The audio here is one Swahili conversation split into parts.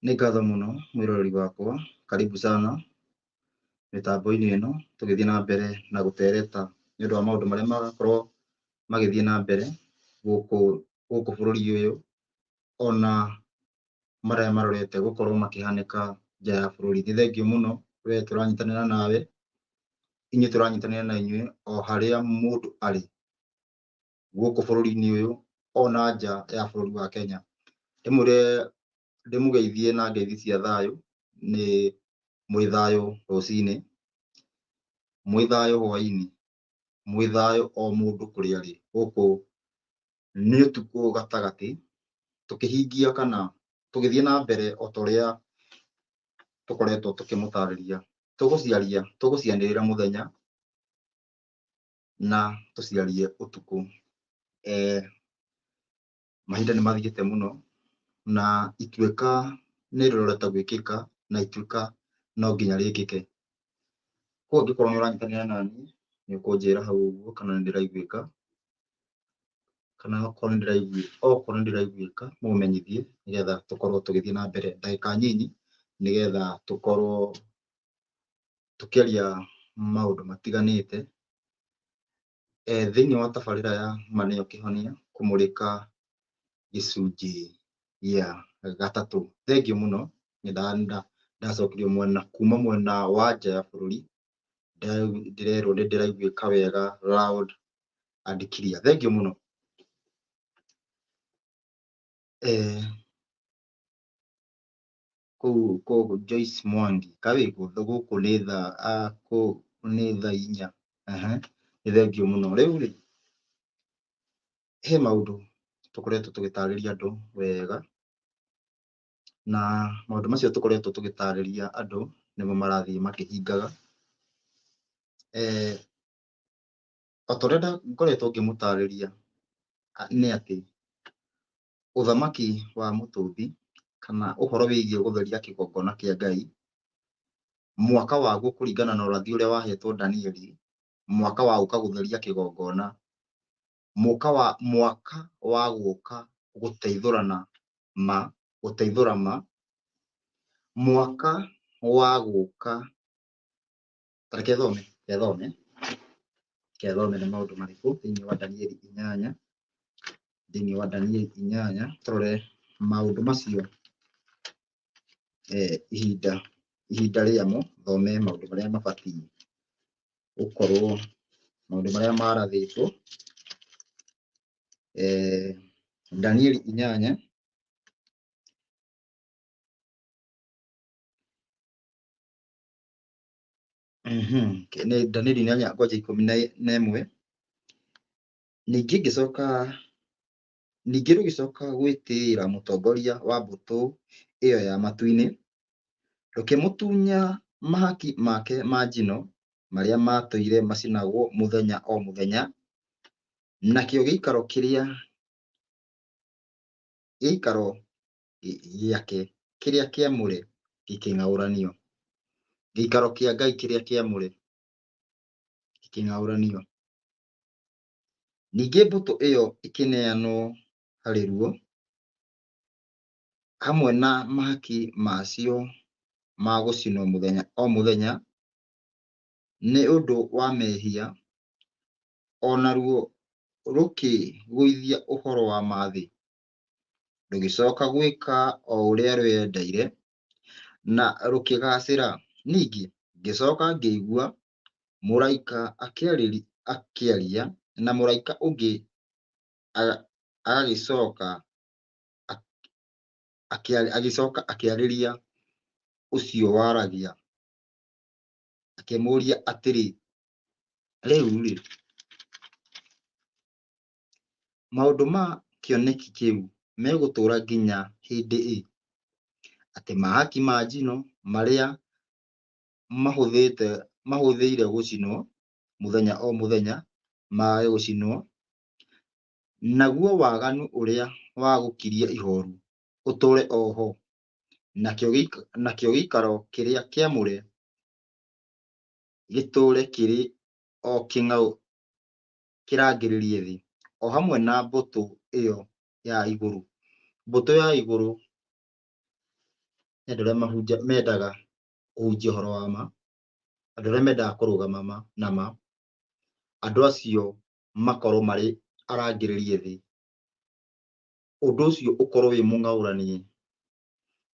Nĩ ngatho mũno mwĩroreri wakwa, karibu sana mĩtambo-inĩ ĩno tũgĩthiĩ na mbere na gũtereta nĩ ũndũ wa maũndũ marĩa marakorwo magĩthiĩ na mbere gũkũ bũrũri ũyũ, ona marĩa marorete gũkorwo makĩhanĩka nja ya bũrũri. Nĩ thengiũ mũno we tũranyitanĩra nawe, inyuĩ tũranyitanĩra na inyuĩ o harĩa mũndũ arĩ gũkũ bũrũri-inĩ ũyũ ona nja ya bũrũri wa Kenya. Ndĩmwĩre ndĩmũgeithie na ngeithi cia thayũ, nĩ mwĩ thayũ rũcinĩ, mwĩ thayũ hwainĩ, mwĩ thayũ o mũndũ kũrĩa arĩ. Gũkũ nĩ ũtukũ gatagatĩ tũkĩhingia kana tũgĩthiĩ na mbere o ta ũrĩa tũkoretwo tũkĩmũtarĩria. Tũgũcianĩrĩra mũthenya na tũciarie ũtukũ. Mahinda nĩ mathiĩte mũno na ituĩka nĩ rĩrorete gwĩkĩka na ituĩka no nginya rĩkĩke. Koguo angĩkorwo nĩ ũranyitanĩra naniĩ nĩ ũkũnjĩra hau ũguo kana nĩ ndĩraiguĩka, kana okorwo nĩ ndĩraiguĩka mũmenyithie nĩgetha tũkorwo tũgĩthiĩ na mbere ndagĩka nyinyi, nĩgetha tũkorwo tũkĩaria maũndũ matiganĩte thĩinĩ wa tabarĩra ya ma nĩ ũkĩhonia kũmũrĩka gĩcunjĩ gĩa gatatũ. Thengiũ mũno nĩ ndacokirio kuma mwena wa nja ya bũrũri, ndĩrerwo nĩ ndĩraiguĩka wega loud and clear. Thengiũ mũno. Kũu Joyce Mwangi gũkũ nĩ thaa inya. Nĩ thengiũ mũno. Rĩu rĩ, he maũndũ tũkoretwo tũgĩtarĩria andũ wega, na maũndũ macio tũkoretwo tũgĩtarĩria andũ nĩmo marathiĩ makĩhingaga. O ta ũrĩa ngoretwo ngĩmũtarĩria nĩ atĩ ũthamaki wa mũtũũmbi kana ũhoro wĩgiĩ gũtheria kĩgongona kĩa Ngai, mwaka waguo kũringana na ũrathi ũrĩa wahetwo Danieli, mwaka wa gũka gũtheria kĩgongona, mwaka wa gũka gũteithũra ma, mwaka wa gũka, reke thome nĩ maũndũ marĩkũ thĩinĩ wa Danieli 8, thĩinĩ wa Danieli 8 tũrore maũndũ macio ihinda rĩamo, thome maũndũ marĩa mabatiĩ gũkorwo, maũndũ marĩa marathĩtwo. Danieli 8 nĩ Danieli 8 kwanja 11. Ningĩ rũgĩcoka gwĩtĩĩra mũtongoria wa mbũtũ ĩyo ya matu-inĩ, rũkĩmũtunya mahaki make ma njino marĩa matũire macinagwo mũthenya o mũthenya, nakĩo gĩikaro gĩake kĩrĩa kĩamũre gĩkĩng'aũranio. Gĩikaro kĩa Ngai kĩrĩa kĩamũre gĩkĩng'aũranio. Ningĩ mbũtũ ĩyo ĩkĩneanwo harĩ ruo hamwe na mahaki macio ma gũcinwo mũthenya o mũthenya nĩ ũndũ wa mehia, ona ruo rũkĩgũithia ũhoro wa mathĩ, rũgĩcoka gwĩka o ũrĩa rwendeire na rũkĩgacĩra. Ningĩ ngĩcoka ngĩigua mũraika akĩaria na mũraika ũngĩ agĩcoka akĩarĩria ũcio waragia, akĩmũria atĩrĩ, rĩu rĩ, maũndũ ma kĩoneki kĩu megũtũũra nginya hĩndĩ ĩ? Atĩ mahaki ma njino marĩa mahũthĩire gũcinwo mũthenya o mũthenya mage gũcinwo, naguo waganu ũrĩa wa gũkiria ihooru ũtũũre oho, nakĩo gĩikaro kĩrĩa kĩamũre gĩtũũre kĩrĩ o kĩrangĩrĩrie thĩ, o hamwe na mbũtũ ĩyo ya igũrũ. Mbũtũ ya igũrũ andũ arĩa mendaga kũhunjia ũhoro wa ma, andũ arĩa mendaga kũrũgama na ma, andũ acio makorwo marĩ arangĩrĩri ethĩ, ũndũ ũcio ũkorwo wĩ mũng'aũranie.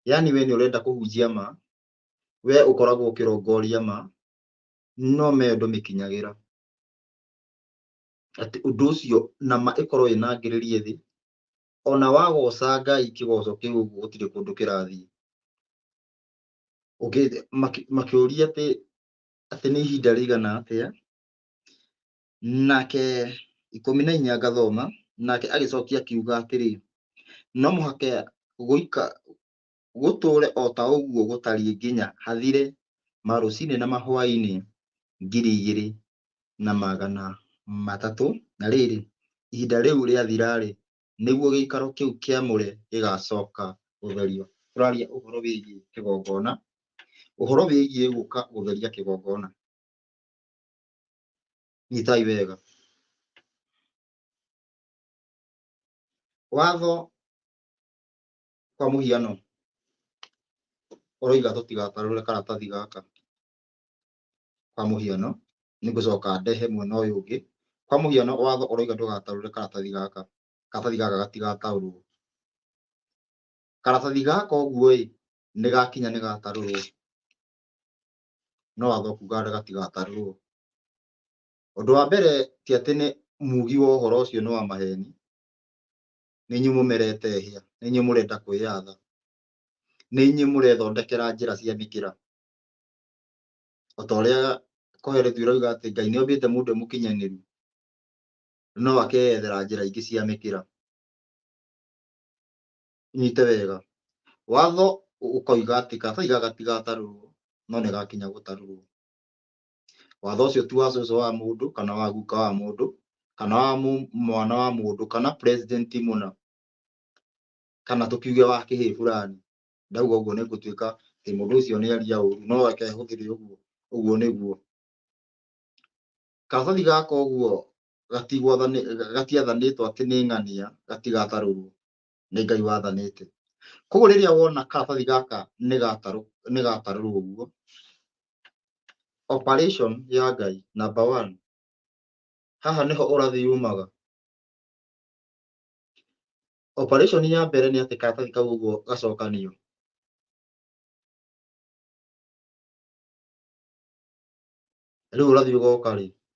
Yani we nĩ ũrenda kũhunjia ma, we ũkoragwo ũkĩrongoria ma, no me ndũmĩkinyagĩra. Atĩ ũndũ ũcio na ma ĩkorwo ĩna ngĩrĩri ethĩ, ona wagoca Ngai kĩgoco kĩu ũguo gũtirĩ kũndũ kĩrathiĩ. Makĩũria atĩ nĩ ihinda rĩigana atĩa, nake 14 ngathoma, nake agĩcokia akiuga atĩrĩ, no mũhaka gũtũre o ta ũguo gũtariĩ nginya hathire marũcinĩ na mahwainĩ 2300. Na rĩrĩ, ihinda rĩu rĩathira-rĩ, nĩguo gĩikaro kĩu kĩamũre gĩgacoka gũtherio. Tũraria ũhoro wĩgiĩ kĩgongona, ũhoro wĩgiĩ gũka gũtheria kĩgongona. Nyitai wega. Watho kwa mũhiano ũroiga tũtigatarũre karatathi gaka. Kwa mũhiano, nĩngũcoka ndehe mwena ũyũ ũngĩ. Kwa mũhiano watho ũroiga ndũgatarũre karatathi gaka. Karatathi gaka gatigatarũrwo. Karatathi gaka ũguo-ĩ, nĩgakinya nĩgatarũrwo. No watho ũkuga gatigatarũrwo. Ũndũ wa mbere ti atĩ nĩ mugi wa ũhoro ũcio nĩ wa maheni. Nĩ inyuĩ mũmerete hĩa, nĩ inyuĩ mũrenda kwĩyatha, nĩ inyuĩ mũrethondekera njĩra cia mĩkĩra. O ta ũrĩa Koherethi ũrauga atĩ Ngai nĩombĩte mũndũ mũkinyanĩru, no akeyethera njĩra ingĩ cia mĩkĩra. Nyite wega. Watho ũkoiga atĩ karatathi gaka gatigatarũrwo, no nĩgakinya gũtarũrwo. Watho ũcio ti wa cũcũ wa mũndũ, kana wa guka wa mũndũ, kana wa mwana wa mũndũ, kana president mũna, kana tũkiuge wa kĩhĩĩ fulani. Ndauga ũguo nĩngũtuĩka atĩ mũndũ ũcio nĩaria ũru, no reke hũthĩre ũguo. Ũguo nĩguo. Karatathi gaka ũguo gatiathanĩtwo atĩ nĩ ng'ania gatigatarũrwo. Nĩ Ngai wathanĩte. Koguo rĩrĩa wona karatathi gaka nĩgatarũrwo ũguo, operation ya Ngai number 1, haha nĩho ũrathi yumaga. Operation ya mbere nĩ atĩ karatathi kau ũguo gacokanio. Rĩu ũrathi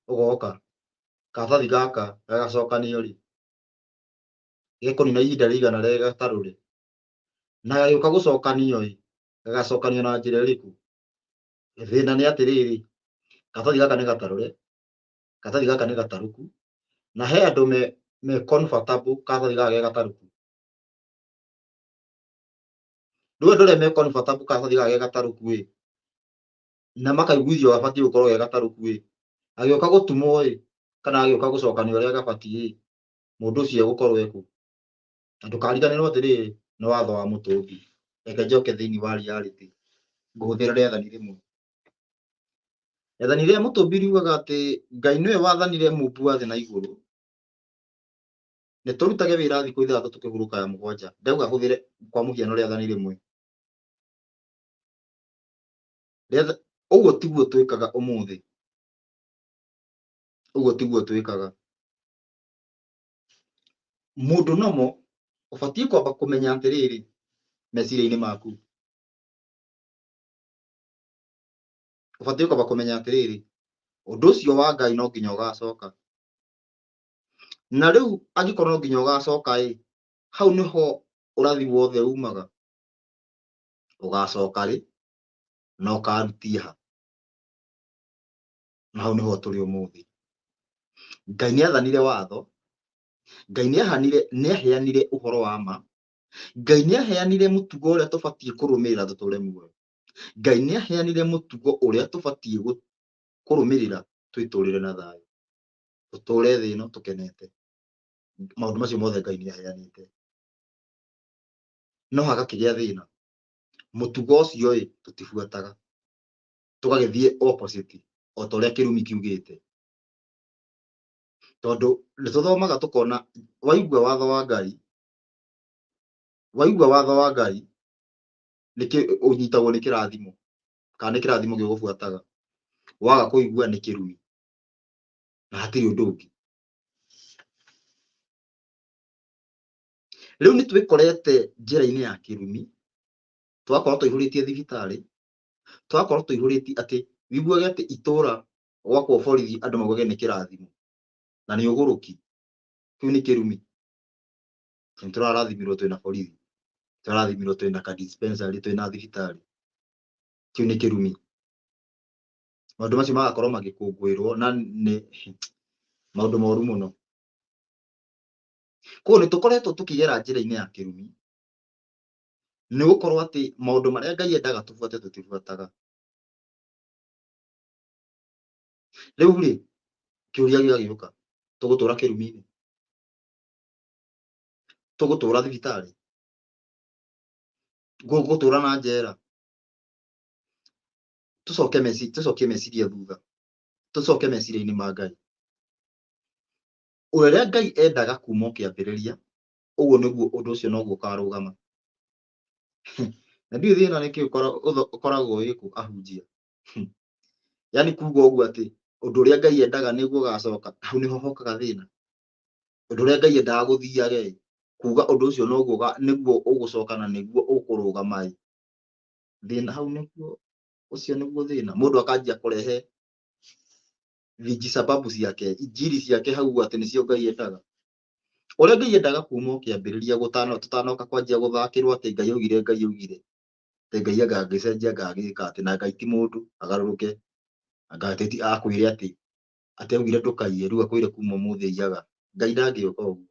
ũgoka karatathi gaka gagacokanio-rĩ, gekũnina ihinda rĩigana rĩrĩa gatarũre. Na gagĩũka gũcokanio-ĩ, gagacokanio na njĩra ĩrĩkũ? Thĩna nĩ atĩrĩrĩ, karatathi gaka nĩ gatarũre, karatathi gaka nĩ gatarũku, na he andũ me comfortable karatathi gaka ge gatarũku. Rĩu andũ arĩa me comfortable karatathi gaka ge gatarũku-ĩ, na makaiguithio gabatiĩ gũkorwo ge gatarũku-ĩ, gagĩũka gũtumwo-ĩ, kana gagĩũka gũcokanio ũrĩa gabatiĩ-ĩ, mũndũ ũcio egũkorwo ekũ? Na ndũkariganĩrwo atĩrĩrĩ, nĩ watho wa Mũtũmbi. Reke njoke thĩinĩ wa reality, ngũhũthĩra rĩathani rĩmwe. Rĩathani rĩa Mũtũmbi riugaga atĩ Ngai nĩwe wathanire mũmbu wa thĩ na igũrũ, nĩtũrutage wĩra thikũ ithathatũ tũkĩhurũka ya mũgwanja. Ndauga hũthĩre kwa mũhiano rĩathani rĩmwe. Ũguo tiguo twĩkaga ũmũthĩ. Ũguo tiguo twĩkaga. Mũndũ nomo ũbatiĩ kwamba kũmenya atĩrĩrĩ meciria-inĩ maku. Ũbatiĩ kwamba kũmenya atĩrĩrĩ, ũndũ ũcio wa Ngai no nginya ũgacoka. Na rĩu angĩkorwo no nginya ũgacoka-ĩ, hau nĩho ũrathi wothe umaga. Ũgacoka-rĩ, na ũkarutia ha? Na hau nĩho tũrĩ ũmũthĩ. Ngai nĩathanire watho, Ngai nĩaheanire ũhoro wa ma, Ngai nĩaheanire mũtugo ũrĩa tũbatiĩ kũrũmĩrĩra tũtũre muoyo. Ngai nĩaheanire mũtugo ũrĩa tũbatiĩ kũrũmĩrĩra twĩtũrĩre na thayũ, tũtũre thĩ ĩno tũkenete. Maũndũ macio mothe Ngai nĩaheanĩte. No hagakĩgĩa thĩna. Mũtugo ũcio-ĩ tũtibuataga, tũgagĩthiĩ opposite o ta ũrĩa kĩrumi kiugĩte. Tondũ nĩtũthomaga tũkona waigua watho wa Ngai, niki unyitagwo ni kirathimo kana ni kirathimo gigubuataga waga kuigua ni kirumi na hatiri undu ungi. Riu ni twikorete njira-ini ya kirumi, twakorwo tuihuritie thibitari, twakorwo tuihuritie ati wiguage ati itura gwakwo borithi andu maugage ni kirathimo na ni uguruki, kiu ni kirumi. Turarathimirwo twina borithi, turarathimirwo twina ka dispensary, twina thibitari, kiu ni kirumi. Maundu macio magakorwo magikungwirwo na ni maundu moru muno. Koguo ni tukoretwo tukigera njira-ini ya kirumi ni gukorwo ati maundu maria Ngai endaga tubuate tutibuataga. Riu ri kiuria gigagiuka, tugutura kirumi-ini? Tugutura thibitari? Gugutura na njera? Tucoke meciria thutha, tucoke meciria-ini ma Ngai. Uria Ngai endaga kuma kiambiriria, uguo niguo undu ucio noguo ukarugama. Na ndiu thina niki ukoragwo wiku ahunjia. Yani kuga uguo ati undu uria Ngai endaga niguo ugacoka, hau niho hokaga thina. Undu uria Ngai endaga guthiage kuga undu ucio niguo ugucoka na niguo ukurugama. Thina hau niguo, ucio niguo thina. Mundu akanjia kurehe vijisababu ciake, injiri ciake hau ati nicio Ngai endaga. Uria Ngai endaga kuma kiambiriria tutanoka kwanjia guthakirwo ati Ngai augire, Ngai augire. Ati Ngai anga agicenjia anga agika ati na Ngai ti mundu agaruruke. Anga ati akwire ati augire ndukaiye riu akwire kuma umuthi iyaga. Ngai ndangiuka uguo.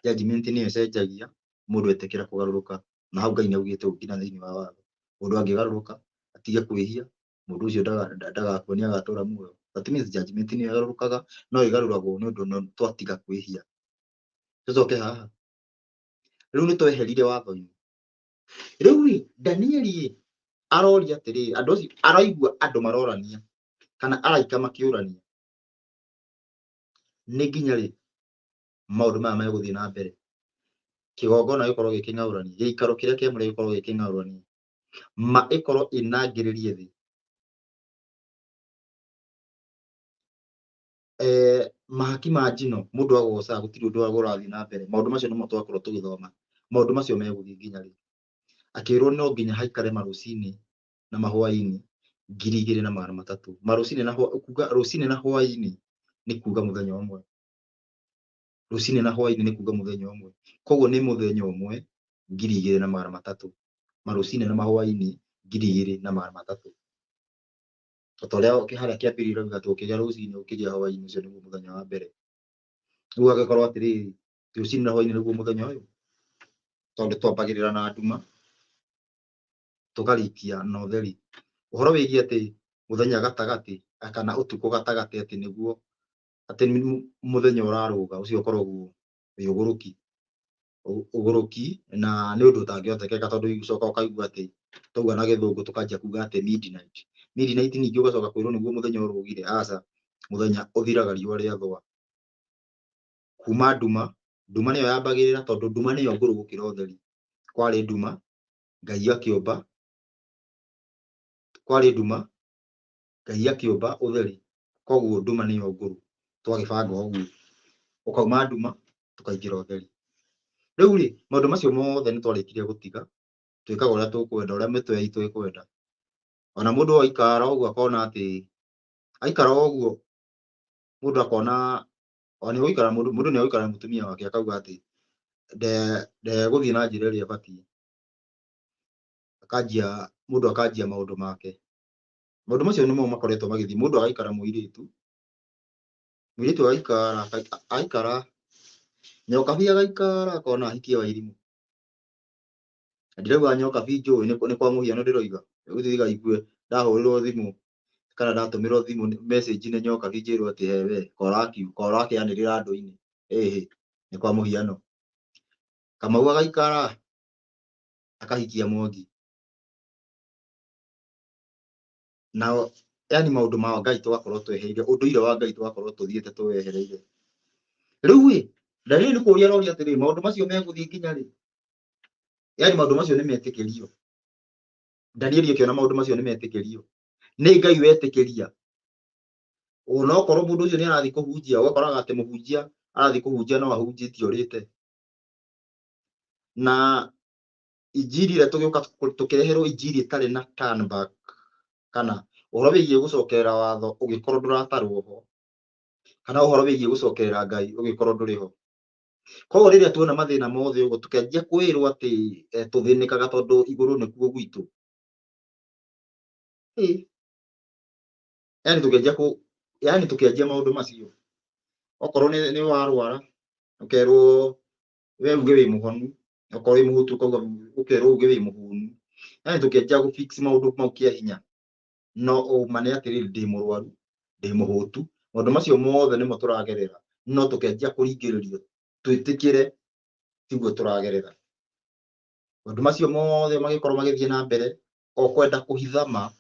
Judgment niyo icenjagia mundu etikira kugaruruka, na hau Ngai niaugite nginya thiini wa watho, mundu angigaruruka atige kwihia, mundu ucio ndagakue ni agatura muoyo. That means judgment niyo igarurukaga, no igaruragwo ni undu twatiga kwihia. Tucoke haha, riu ni tweherire watho-ini. Riu Danieli aroria atiri, andu acio araigua andu marorania kana araika makiurania, ni nginya ri maundu maya meguthii na mbere? Kigongona gikorwo giking'aurania, giikaro kiria kiamure gikorwo giking'aurania, ma ikorwo inangiririe thi. Mahaki ma njino mundu agoca gutiri undu urathii na mbere. Maundu macio nimo twakorwo tugithoma. Maundu macio meguthii nginya ri? Akirwo no nginya haikare marucini na mahwa-ini 2,300. Marucini na kuga rucini na hwa-ini ni kuga muthenya umwe. Rucini na hwa-ini ni kuga muthenya umwe. Koguo ni muthenya umwe 2,300. Marucini na mahwa-ini 2,300. Otoria haria kiambiririo uga tukigia rucini ukigia hwa-ini ucio niguo muthenya wa mbere. Riu agikorwo atiri rucini na hwa-ini niguo muthenya uyu, tondu twambagirira na nduma tukarikia na utheri. Uhoro wigie ati muthenya gatagati kana utuku gatagati ati niguo ati muthenya uraruga ucio ukoragwo wi uguruki na ni undu utangiotekeka tondu icoka ukaigua ati tauga na githungu tukanjia kuga ati midnight. Midnight ningi ugacoka kwirwo niguo muthenya urugire. Aca, muthenya uthiraga riua riathwa. Kuma nduma, nduma niyo yambagirira tondu nduma niyo nguru gukira utheri. Kwari nduma, Ngai akiumba, kwari nduma, Ngai akiumba utheri. Koguo nduma niyo nguru. Twagibanga uguo, ukauma nduma tukaingira utheri. Riu ri maundu macio mothe ni twarikirie gutiga, twikaga uria tukwenda, uria mitwe itu ikwenda. Ona mundu aikara uguo akona ati aikara uguo mundu akona oni guikara mundu ni guikara mutumia wake akauga ati guthii na njira iria batie. Akanjia mundu akanjia maundu make. Maundu macio nimo makoretwo magithii. Mundu agaikara muiritu agaikara nyokabi agaikara akona ahikie Wairimu. Ndirauga nyokabi njui ni kwa muhiano ndiroiga. Guthiga igue ndahurirwo thimu kana ndatumirwo thimu message ni nyokabi njirwo ati hewe kora akianirira andu-ini. Ni kwa muhiano. Kamau agaikara akahikia Mwangi. Na yani maundu ma Ngai tugakorwo tweheire, unduire wa Ngai tugakorwo tuthiete tuwehereire. Riu Danieli ni kuria roria atiri maundu macio meguthii nginya ri? yani maundu macio nĩ metĩkĩrio. Danieli akiona maundu macio nĩ metĩkĩrio, nĩ Ngai wetĩkĩria. Ona okorwo mũndũ ũcio nĩ arathi kũhunjia, ũgakoraga atĩ mũhunjia arathi kũhunjia no ahunjĩtie ũrĩte. Na injiri ĩrĩa tũgĩũka tũkĩreherwo injiri ĩtarĩ na turn back, kana ũhoro wĩgiĩ gũcokerera watho ũgĩkorwo ndũratarwo ho, kana ũhoro wĩgiĩ gũcokerera Ngai ũgĩkorwo ndũrĩ ho. Koguo rĩrĩa tuona mathĩna mothe ũguo tũkĩanjia kwĩrwo atĩ tũthĩnĩkaga tondũ igũrũ nĩkuo gwitũ, yani tũkĩanjia maũndũ macio, okorwo nĩ warwara ũkerwo we uge wĩ mũhonu, okorwo wĩ mũhutu ũkerwo uge wĩ mũhũnu, yani tũkĩanjia gũ fix maũndũ mau kĩa hinya. No uma nĩ atĩrĩrĩ, ndĩ mũrwaru, ndĩ mũhũtu, maũndũ macio mothe nĩmo tũragerera, no tũkĩanjia kũringĩrĩrio twĩtĩkĩre tiguo tũragerera. Maũndũ macio mothe magĩkorwo magĩthiĩ na mbere o kwenda kũhithama,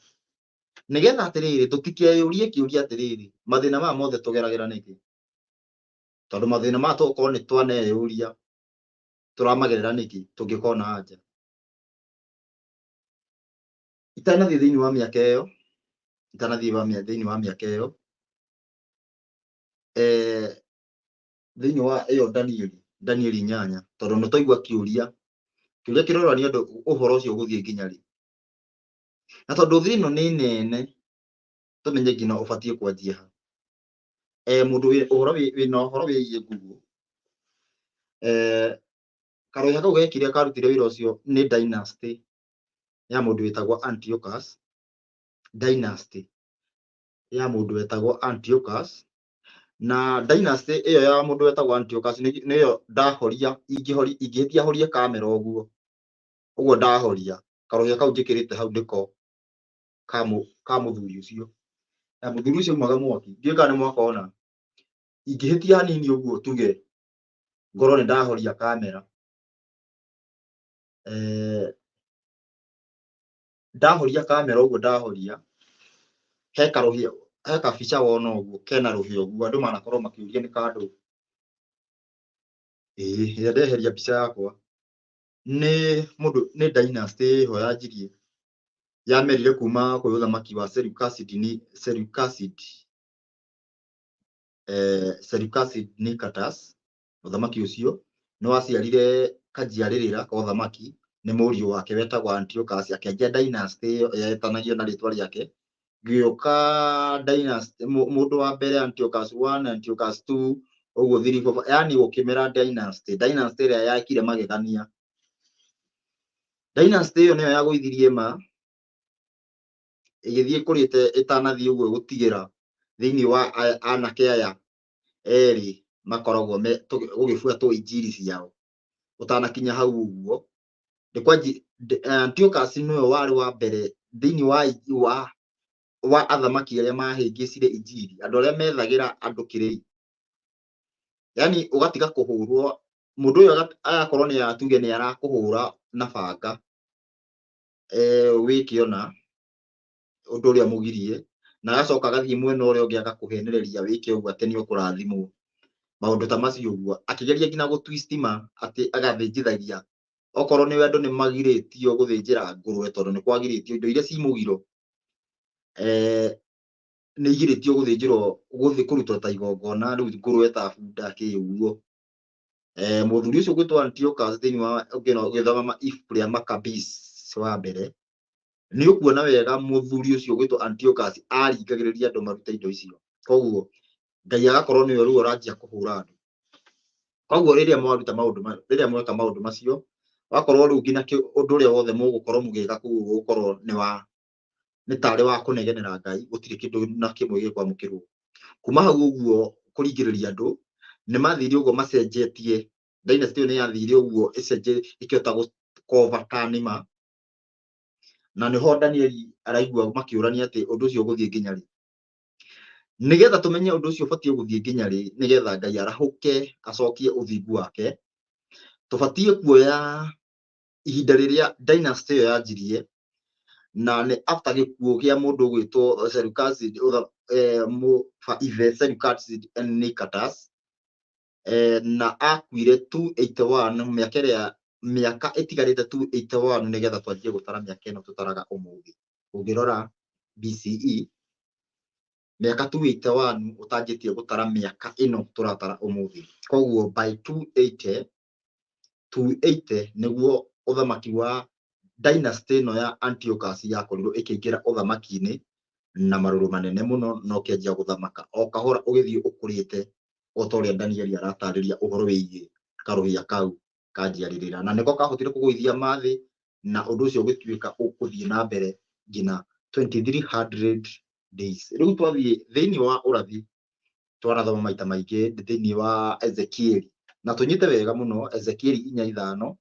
nĩgetha atĩrĩrĩ tũtikeyũrie kĩũria atĩrĩrĩ, mathĩna maya mothe tũgeragĩra nĩkĩ? Tondũ mathĩna maya tokorwo nĩ twaneyũria tũramagerera nĩkĩ tũngĩkorwo na anja. Itanathiĩ thĩinĩ wa mĩaka ĩyo, thĩinĩ wa ĩyo Danieli 8, tondũ nĩ twaigua kĩũria kĩrorania andũ ũhoro ũcio ũgũthiĩ nginya rĩ. Na tondũ thĩ ĩno nĩ nene, tũmenye nginya ũbatiĩ kwanjia ha. Mũndũ wĩna ũhoro wĩgiĩ Google, karũhĩa kau gekire karutire wĩra ũcio nĩ dynasty ya mũndũ wĩtagwo Antiochus, dynasty ya mũndũ wĩtagwo Antiochus. Na dynasty ĩyo ya mũndũ wĩtagwo Antiochus nĩyo ndahoria, ingĩhĩtia horie kamera ũguo ndahoria, karũhĩa kau njĩkĩrĩte hau ndĩko ka mũthuri ũcio. Mũthuri ũcio aumaga mwaki, ndiũĩ kana nĩ mwakona, ingĩhĩtia hanini ũguo tuge ngorwo nĩ ndahoria kamera, ndahoria kamera ũguo ndahoria, he karũhĩa, he kabica wona ũguo kena rũhĩa ũguo, andũ manakorwo makĩũria nĩ kandũ. Rĩrĩa ndeheria mbica yakwa, nĩ dynasty ĩho yanjirie, yamerire kuma kwĩ ũthamaki wa Seleucus Nicetas. Ũthamaki ũcio nĩ waciarire kanjiarĩrĩra ka ũthamaki, nĩ mũriũ wake wetagwo Antiochus, akĩanjia dynasty ĩyo yetanagio na rĩtwa rĩake. Gĩũka dynasty, mũndũ wa mbere Antiochus 1, Antiochus 2, ũguo 3, 4, yani gũkĩmera dynasty ĩrĩa yakire magegania. Dynasty ĩyo nĩyo yagũithirie ma, ĩgĩthiĩ kũrĩte ĩtanathiĩ ũguo gũtigĩra thĩinĩ wa anake aya erĩ makoragwo gũgĩbuatwo injiri ciao. Ũtanakinya hau ũguo, Antiochus nĩwe warĩ wa mbere thĩinĩ wa athamaki arĩa mahĩngĩcire injiri, andũ arĩa methagĩra andũ kĩrĩi, yani ũgatiga kũhũrwo, mũndũ ũyũ agakorwo nĩ atuge nĩ arakũhũra na banga, wĩkĩona ũndũ ũrĩa mũgirie, na agacoka agathiĩ mwena ũrĩa ũngĩ agakũhenereria wĩke ũguo atĩ nĩ ũkũrathimwo. Maũndũ ta macio ũguo, akĩgeria nginya gũtwist atĩ agathĩnjithagia, okorwo nĩ andũ nĩ magirĩtio gũthĩnjĩra ngũrwe tondũ nĩ kwagirĩtio indo iria ci mũgiro, nĩ igirĩtio gũthĩnjĩrwo kũrutwo ta igongona, rĩu ngũrwe ta bunda ũguo. Mũthuri ũcio gwĩtwo Antiochus thĩinĩ wa ũgĩthoma ibuku rĩa Maccabees wa mbere, nĩ ũkuona wega mũthuri ũcio gwĩtwo Antiochus aringagĩrĩria andũ marute indo icio. Koguo Ngai agakorwo nĩwe rĩu ũranjia kũhũra andũ. Koguo rĩrĩa mweka maũndũ macio, wakorwo rĩu nginya ũndũ ũrĩa wothe mũgũkorwo mũgĩka kũu gũkorwo nĩ tarĩ wa kũnegenera Ngai, gũtirĩ kĩndũ na kĩmwe gĩkwamũkĩrwo. Kuma hau ũguo kũringĩrĩria andũ, nĩ mathire ũguo macenjetie, dynasty ĩyo nĩ yathire ũguo ĩkĩhota overturn ma, na nĩho Danieli araigua makĩũrania atĩ ũndũ ũcio ũgũthiĩ nginya rĩ. Nĩgetha tũmenye ũndũ ũcio ũbatiĩ gũthiĩ nginya rĩ, nĩgetha Ngai arahũke acokie ũthingu wake, tũbatiĩ kuoya ihinda rĩrĩa dynasty ĩyo yanjirie, na nĩ after gĩkuũ kĩa mũndũ gwĩtwo Seleucus Nicetas, na akuire 281, mĩaka ĩrĩa mĩaka ĩtigarĩte tu 81 nĩgetha twanjie gũtara mĩaka ĩno tũtaraga ũmũthĩ. Ũngĩrora BCE mĩaka 281 ũtanjĩtie gũtara mĩaka ĩno tũratara ũmũthĩ. Koguo by 280 nĩguo ũthamaki wa dynasty ĩno ya Antiochus yakorirwo ĩkĩingĩra ũthamaki-inĩ na marũrũ manene mũno, no kĩanjia gũthamaka o kahora ũgĩthiĩ ũkũrĩte, o ta ũrĩa Danieli aratarĩria ũhoro wĩgiĩ karũhĩa kau kanjiarĩrĩra, na nĩko kahotire kũgũithia mathĩ, na ũndũ ũcio ũgĩtuĩka ũgũthiĩ na mbere nginya 2300 days. Rĩu twathiĩ thĩinĩ wa ũrathi twanathoma maita maingĩ thĩinĩ wa Ezekieli, na tũnyite wega mũno Ezekieli 4:5.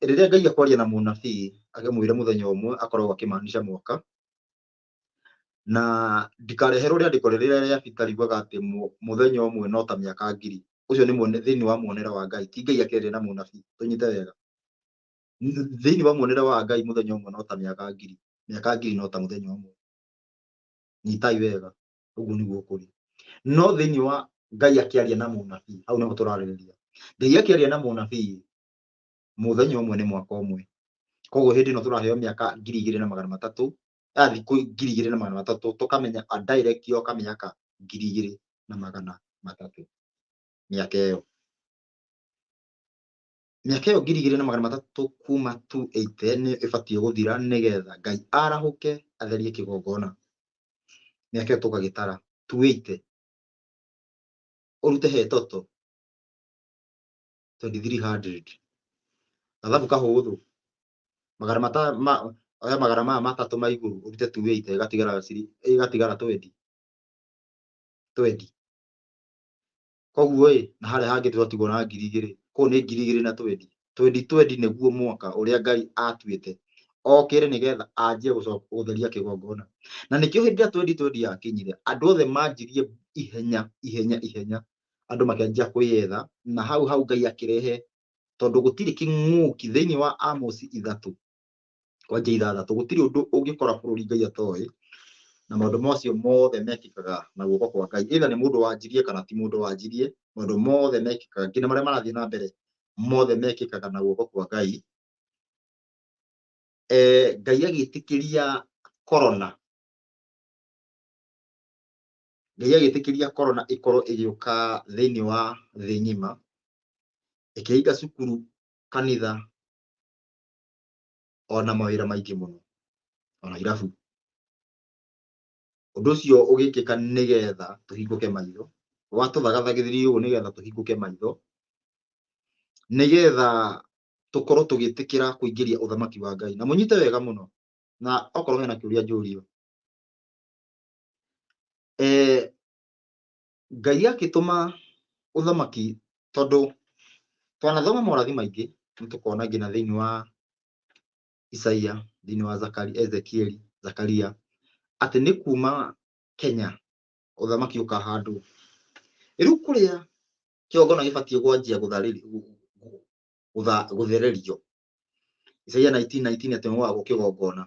Rĩrĩa Ngai akwaria na mũnabii akĩmwĩra mũthenya ũmwe akoragwo akĩmaanisha mwaka, na ndikareherwo rĩandĩko rĩrĩa rĩa Peter riugaga atĩ mũthenya ũmwe no ta mĩaka 1000. Ũcio nĩ thĩinĩ wa muonere wa Ngai, ti Ngai akĩaria na mũnabii. Tũnyite wega, thĩinĩ wa muonere wa Ngai mũthenya ũmwe no ta mĩaka 1000, mĩaka 1000 no ta mũthenya ũmwe. Nyitai wega, ũguo nĩguo kũrĩ. No thĩinĩ wa Ngai akĩaria na mũnabii, hau nĩho tũrarĩrĩria. Ngai akĩaria na mũnabii, mũthenya ũmwe nĩ mwaka ũmwe. Koguo hĩndĩ ĩno tũraheo mĩaka 2300, thikũ 2300, tũkamenya a direct yoka mĩaka 2300. Mĩaka ĩyo 2300 kuma 280 nĩ ĩbatiĩ gũthira nĩgetha Ngai arahũke atherie kĩgongona. Mĩaka ĩyo tũgagĩtara 280 ũrute he toto 2300. Gathabu kahũthũ, magana maya matatũ ma igũrũ ũrute 280 ĩgatigara 20. Koguo na harĩa hangĩ tũratigwo na 2000, koguo nĩ 2000 na 20. 2020 nĩguo mwaka ũrĩa Ngai atuĩte okĩre nĩgetha anjie gũtheria kĩgongona. Na nĩkĩo hĩndĩ ĩrĩa 2020 yakinyire, andũ othe manjirie ihenya. Andũ makĩanjia kwĩyetha, na hau Ngai akĩrehe, tondũ gũtirĩ kĩng'ũki thĩinĩ wa Amos 3 kwanja 6, gũtirĩ ũndũ ũngĩkora bũrũri Ngai atoĩ, na maũndũ macio mothe mekĩkaga na guoko kwa Ngai. Either nĩ mũndũ wanjirie kana ti mũndũ wanjirie, maũndũ mothe mekĩkaga, nginya marĩa marathiĩ na mbere mothe mekĩkaga na guoko kwa Ngai. Ngai agĩtĩkĩria corona, ĩkorwo ĩgĩũka thĩinĩ wa thĩ ng'ima, ĩkĩhinga cukuru, kanitha, ona mawĩra maingĩ mũno, ona irabu. Ũndũ ũcio ũgĩkĩka nĩgetha tũhingũke maitho, watũthagathagĩrĩria ũguo nĩgetha tũhingũke maitho, nĩgetha tũkorwo tũgĩtĩkĩra kũingĩria ũthamaki wa Ngai. Na mũnyite wega mũno, na okorwo hena kĩũria njũrio, Ngai agĩtũma ũthamaki, tondũ twanathoma morathi maingĩ nĩtũkona nginya thĩinĩ wa Isaia, thĩinĩ wa Ezekieli, Zakaria, atĩ nĩ kuma Kenya ũthamaki ũkahandwo. Rĩu kũrĩa kĩgongona gĩbatiĩ kwanjia gũthererio, Isaia 19:19 atĩ nĩgũgagwo kĩgongona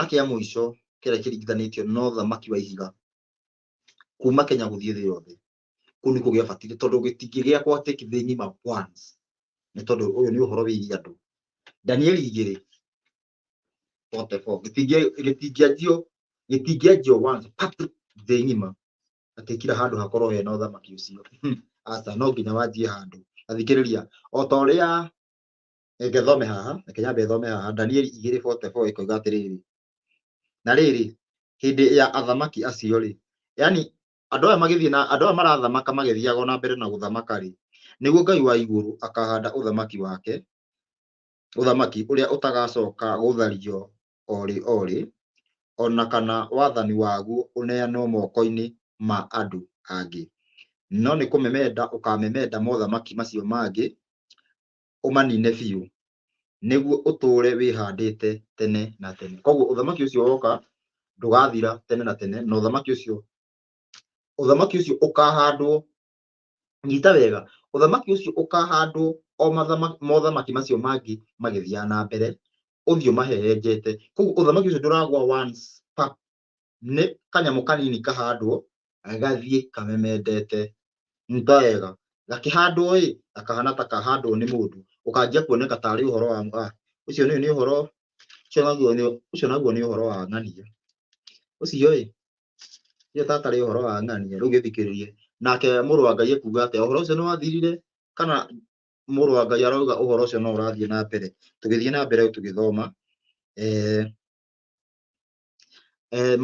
kĩa mũico kĩrĩa kĩringithanĩtio na ũthamaki wa ihiga kuma Kenya gũthiĩ thĩ yothe. Kũu nĩkuo gĩabatiĩ, tondũ gĩtingĩgĩakwo atĩ thĩ ng'ima once, nĩ tondũ ũyũ nĩ ũhoro wĩgiĩ andũ. Danieli 2:44 gĩtingĩanjio once thĩ ng'ima atĩ kila handũ hakorwo hena ũthamaki ũcio. Aca, no nginya wanjie handũ. Athikĩrĩria, o ta ũrĩa ngethome haha, reke nyambe thome haha, Danieli 2:44 ĩkoiga atĩrĩrĩ, na rĩrĩ, hĩndĩ ya athamaki acio rĩ, yani andũ aya marathamaka magĩthiaga na mbere na gũthamaka rĩ, nĩguo Ngai wa igũrũ akahanda ũthamaki wake, ũthamaki ũrĩa ũtagacoka gũthario orĩ, ona kana wathani waguo ũneanwo moko-inĩ ma andũ angĩ, no nĩ kũmemenda ũkamemenda mothamaki macio mangĩ ũmanine biũ, nĩguo ũtũre wĩhandĩte tene na tene. Koguo ũthamaki ũcio woka ndũgathira tene na tene, na ũthamaki ũcio ũkahandwo, nyita wega, ũthamaki ũcio ũkahandwo o mothamaki macio mangĩ magĩthiaga na mbere, ũthiũ mahehenjete. Koguo ũthamaki ũcio ndũragwa once, nĩ kanyamũ kanini kahandwo, gathiĩ kamemendete. Nyita wega, gakihandwo akahana ta kahandwo nĩ mũndũ ũkanjia kuoneka tarĩ ũhoro wa ũcio nĩ ũhoro ũcio naguo nĩ ũhoro wa ng'ania ũcio iyo tatarĩ ũhoro wa ng'ania rĩu gĩthikĩrĩrie nake mũrũ wa Ngai akuga atĩ ũhoro ũcio nĩ wathirire kana mũrũ wa Ngai arauga ũhoro ũcio no ũrathiĩ na mbere tũgĩthiĩ na mbere tũgĩthoma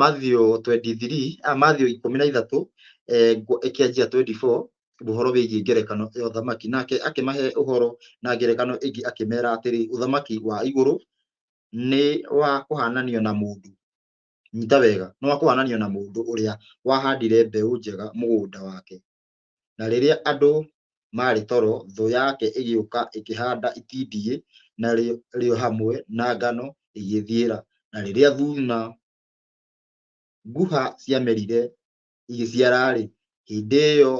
Matthew 23 Matthew 13 ĩkĩanjia 24 ũhoro wĩgiĩ ngerekano ya ũthamaki nake akĩmahe ũhoro na ngerekano ĩngĩ akĩmera atĩrĩ ũthamaki wa igũrũ nĩ wa kũhananio na mũndũ nyita wega no wa kũhananio na mũndũ ũrĩa wahandire mbeũ njega mũgũnda wake na rĩrĩa andũ marĩ toro thũ yake ĩgĩũka ĩkĩhanda itindiĩ na rĩo hamwe na ngano igĩthiĩra na rĩrĩa thuna nguha ciamerire igĩciara hĩndĩ ĩyo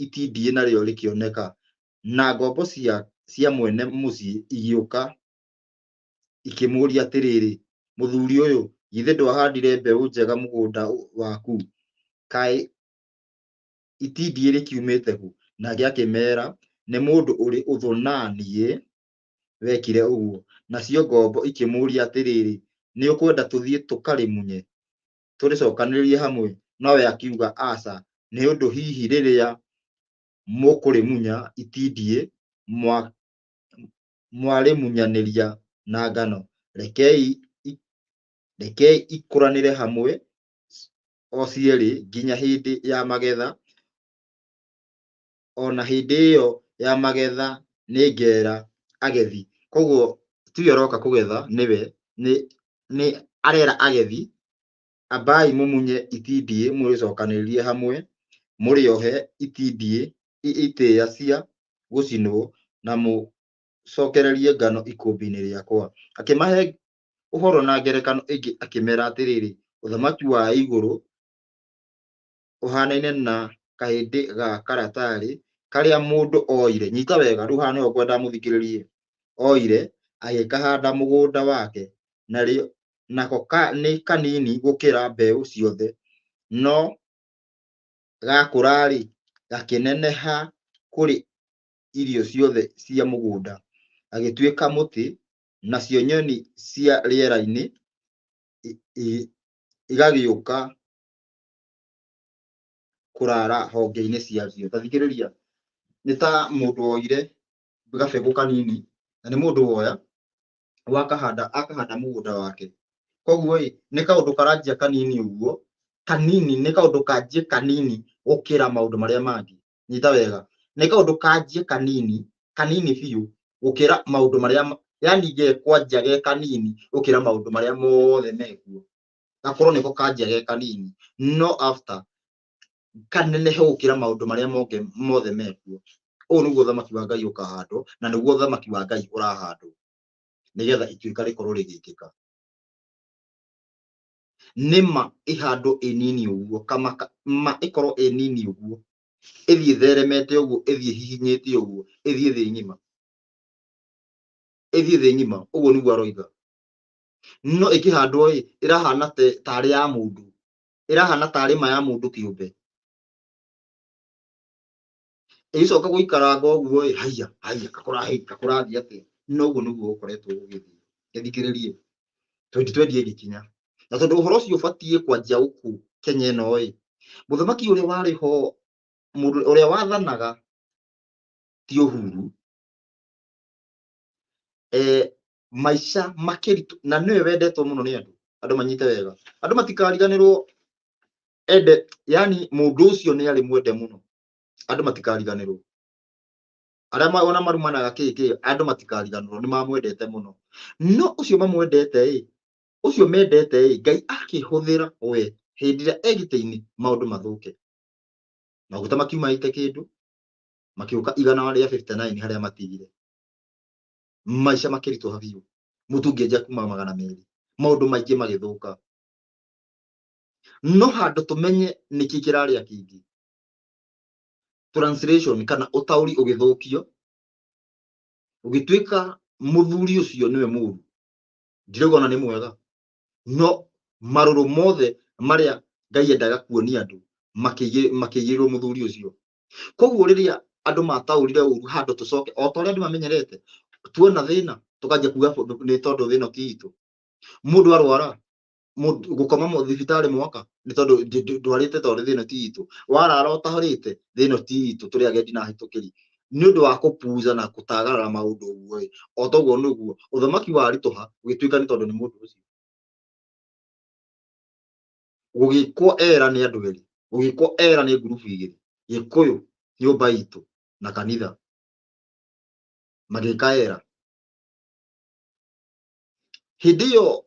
itindiĩ narĩo rĩkĩoneka na ngombo cia mwene mũciĩ igĩũka ikĩmũria atĩrĩrĩ mũthuri ũyũ githĩ ndwahandire mbeũ njega mũgũnda waku kaĩ itindiĩ rĩkiumĩte kũ nake akĩmera nĩ mũndũ ũrĩ ũthũ naniĩ wekire ũguo nacio ngombo ikĩmũria atĩrĩrĩ nĩ ũkwenda tũthiĩ tũkarĩmunye tũrĩcokanĩrĩrie hamwe nowe akiuga aca nĩ ũndũ hihi rĩrĩa mũkũrĩmunya itindiĩ mwarĩmunyanĩria na ngano rekei ikũranĩre hamwe o cierĩ nginya hĩndĩ ya magetha ona hĩndĩ ĩyo ya magetha nĩngera agethi koguo tiwe roka kũgetha nĩ arera agethi ambai mũmunye itindiĩ mũrĩcokanĩrĩrie hamwe mũrĩohe itindiĩ itĩa cia gũcinwo na mũcokererie ngano ikũmbĩ-inĩ rĩakwa akĩmahe ũhoro na ngerekano ĩngĩ akĩmera atĩrĩrĩ ũthamaki wa igũrũ ũhanaine na kahĩndĩ ga karatarĩ karĩa mũndũ oire nyita wega rĩu haha nĩho ngwenda mũthikĩrĩrie oire agĩkahanda mũgũnda wake nako nĩ kanini gũkĩra mbeũ ciothe no gakũra gakĩneneha kũrĩ irio ciothe cia mũgũnda agĩtuĩka mũtĩ nacio nyoni cia rĩera-inĩ igagĩũka kũrara honge-inĩ ciacio tathikĩrĩria nĩ ta mũndũ woire gabegũ kanini na nĩ mũndũ woya akahanda mũgũnda wake koguo nĩ kaũndũ karanjia kanini ũguo kanini nĩ kaũndũ kanjie kanini gũkĩra maũndũ marĩa mangĩ nyita wega nĩ kaũndũ kanjie kanini biũ gũkĩra maũndũ marĩa yani kwanja ge kanini gũkĩra maũndũ marĩa mothe mekuo gakorwo nĩko kanjia ge kanini no after kanenehe gũkĩra maũndũ marĩa mothe mekuo ũũ nĩguo ũthamaki wa Ngai ũkahandwo na nĩguo ũthamaki wa Ngai ũrahandwo nĩgetha ituĩka rĩkorwo rĩgĩkĩka nĩma ĩhandwo ĩnini ũguo kama ĩkorwo ĩnini ũguo ĩthiĩ theremete ũguo ĩthiĩ hihinyĩte ũguo ĩthiĩ thĩ ng'ima ũguo nĩguo aroiga no ĩkĩhandwo ĩrahana tarĩ ya mũndũ ĩrahana tarĩ ma ya mũndũ kĩũmbe ĩgicoka gũikaranga ũguo haiya kakũrathiĩ atĩa no ũguo nĩguo gũkoretwo gũgĩthiĩ gĩthikĩrĩrie 2020 ĩgĩkinya na tondũ ũhoro ũcio ũbatiĩ kwanjia gũkũ Kenya ĩno mũthamaki ũrĩa warĩ ho mũndũ ũrĩa wathanaga ti Uhuru maica makĩritũ na nĩwe wendetwo mũno nĩ andũ manyite wega andũ matikariganĩrwo yani mũndũ ũcio nĩ arĩ mwende mũno andũ matikariganĩrwo arĩa ona marumanaga andũ matikariganĩrwo nĩ mamwendete mũno no ũcio mamwendete ũcio mendete Ngai akĩhũthĩra we hĩndĩ ĩrĩa egĩtĩ-inĩ maũndũ mathũke maguta makiuma ite kĩndũ makiũka igana rĩa 59 harĩa matigire maica makĩritũha biũ mũtũngi enja kuma 200 maũndũ maingĩ magĩthũka no handũ tũmenye nĩkĩ kĩrarĩa kĩngĩ translation kana ũtaũri ũgĩthũkio ũgĩtuĩka mũthuri ũcio nĩwe mũru ndirauga ona nĩ mwega no marũrũ mothe marĩa Ngai endaga kuonia andũ makĩigĩrwo mũthuri ũcio koguo rĩrĩa andu mataurire uru handu tucoke o ta uria andu mamenyerete tuona thina tukanjia kuga ni tondu thina ti itu mundu arwara gukoma mu thibitari mwaka ni tondu ndwarite tondu thina ti itu warara utahorite thina ti itu turi agendi na hitukiri ni undu wa kupuza na kutagarara maundu uguo o toguo niguo uthamaki wa rituha gugituika ni tondu ni mundu ucio gugikwo era ni andu eri gugikwo era ni ngurubu igiri Gikuyu nyumba itu na kanitha magika era hindi iyo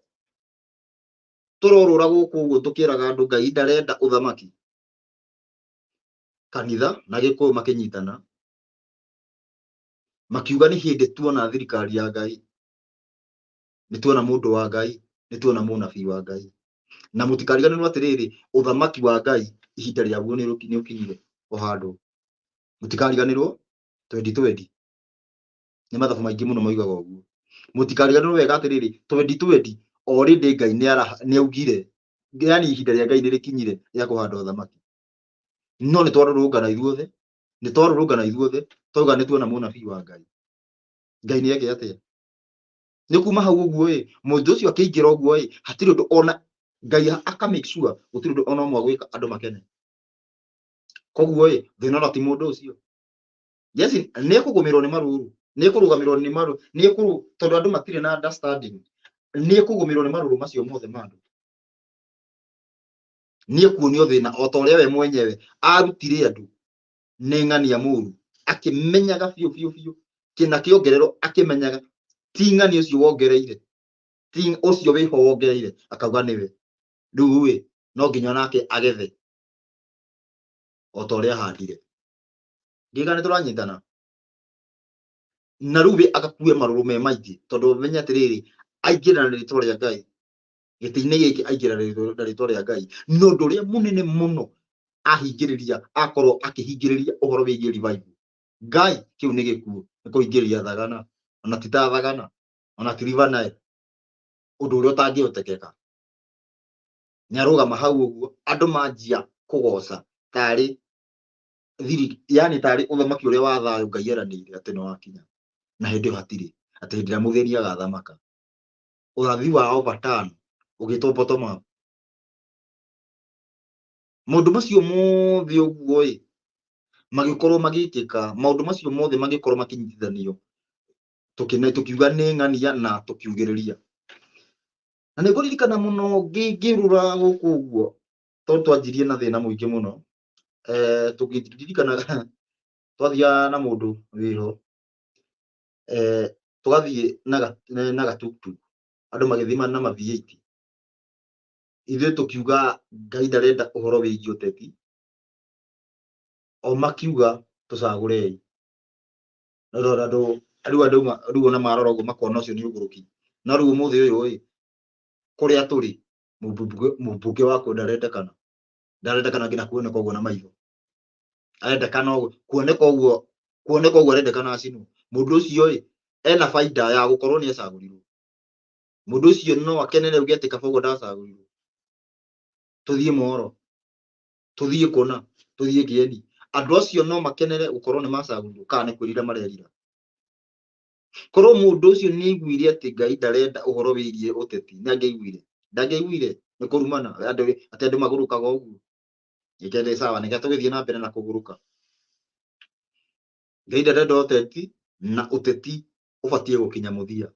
turorura guku uguo tukiraga andu Ngai ndarenda uthamaki kanitha na Gikuyu makinyitana makiuga ni hindi tuona thirikari ya Ngai ni tuona mundu wa Ngai ni tuona munabii wa Ngai na mutikariganirwo atiriri uthamaki wa Ngai ihinda riaguo ni ukinyire o handu mutikariganirwo 2020 ni mathabu maingi muno moigaga uguo mutikariganirwo wega atiriri 2020 already Ngai ni augire yani ihinda ria Ngai ni rikinyire ria kuhanda uthamaki no ni twarurungana ithuothe twauga ni tuona munabii wa Ngai Ngai ni ege atia ni kuma hau uguo mundu ucio akiingira uguo hatiri undu ona Ngai aka make sure gutiri undu ona umwe gwika andu makene koguo thina na ti mundu ucio yes ni kugumirwo ni maruru ni kurugamirwo ni maruru ni tondu andu matire na understanding ni kugumirwo ni maruru macio mothe mandu ni kuonio thina o ta uria we mwenyewe arutire andu ni ng'ania muru akimenyaga biu kina kiongerero akimenyaga ti ng'ania ucio wongereire ti ucio wiho wongereire akauga niwe riu no nginya nake agethe o ta uria handire ndiga ni turanyitana na riu agakue maruru me maingi tondu menya atiriri aingira na ritwa ria Ngai giti-ini giki aingira na ritwa ria Ngai no ndu uria munene muno ahingiriria akorwo akihingiriria uhoro wigie revival Ngai kiu ni gikuo ni kuingiriria thagana ona ti ta thagana ona ti rivana undu uria utangiutekeka ni arugama hau uguo andu manjia kugoca tari yani tari uthamaki uria wa thayo Ngai eranire ati no wakinya na hindi hatiri ati hindi ria mutheri agathamaka urathi wa overturn ugitwo bottom up maundu macio mothe uguo magikorwo magikika maundu macio mothe magikorwo makinyitithanio tukiuga ni ng'ania na tukiugiriria na ni kuririkana muno ngirura guku uguo tondu twanjirie na thina muingi muno tukiririkana twathia na mundu wiho tugathie na gatuktuk andu magithima na ma V8 ithuĩ tukiuga Ngai ndarenda uhoro wigie uteti o makiuga tucagurei riu ona marora uguo makona ucio ni uguruki na riu umuthi uyu kuria turi mumbunge wako ndarendekana ngina kuoneka uguo na maitho arendekana uguo kuoneka uguo arendekana acinwo mundu ucio ena baida ya gukorwo ni acagurirwo mundu ucio no akenere uge ati kaba uguo ndacagurirwo tuthie moro tuthie kona tuthie kieni andu acio no makenere gukorwo ni macagurirwo kana ni kwirira marerira korwo mundu ucio ni iguire ati Ngai ndarenda uhoro wigie uteti ni ndangĩiguire ni kurumana ati andu magurukaga uguo ikende sawa ni gatugithie na mbere na kuguruka Ngai ndarenda uteti na uteti ubatie gukinya muthia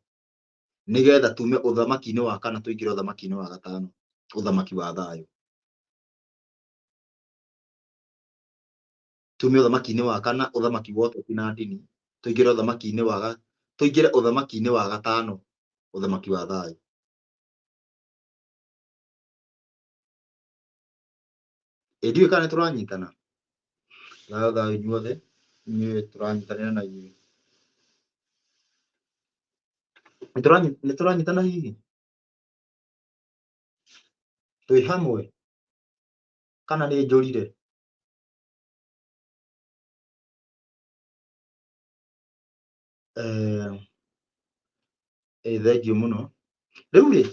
nigetha tume uthamaki-ini wa kana tuingire uthamaki-ini wa gatano uthamaki wa thayo tume uthamaki-ini wa kana uthamaki wa uteti na ndini tuingire uthamaki-ini wa gatano uthamaki wa thayo ndiuĩ kana turanyitana thayo inyuothe turanyitanĩra na inyuĩ nĩ turanyitana hihi twĩ hamwe kana nĩ njũrire thengiũ mũno rĩu rĩ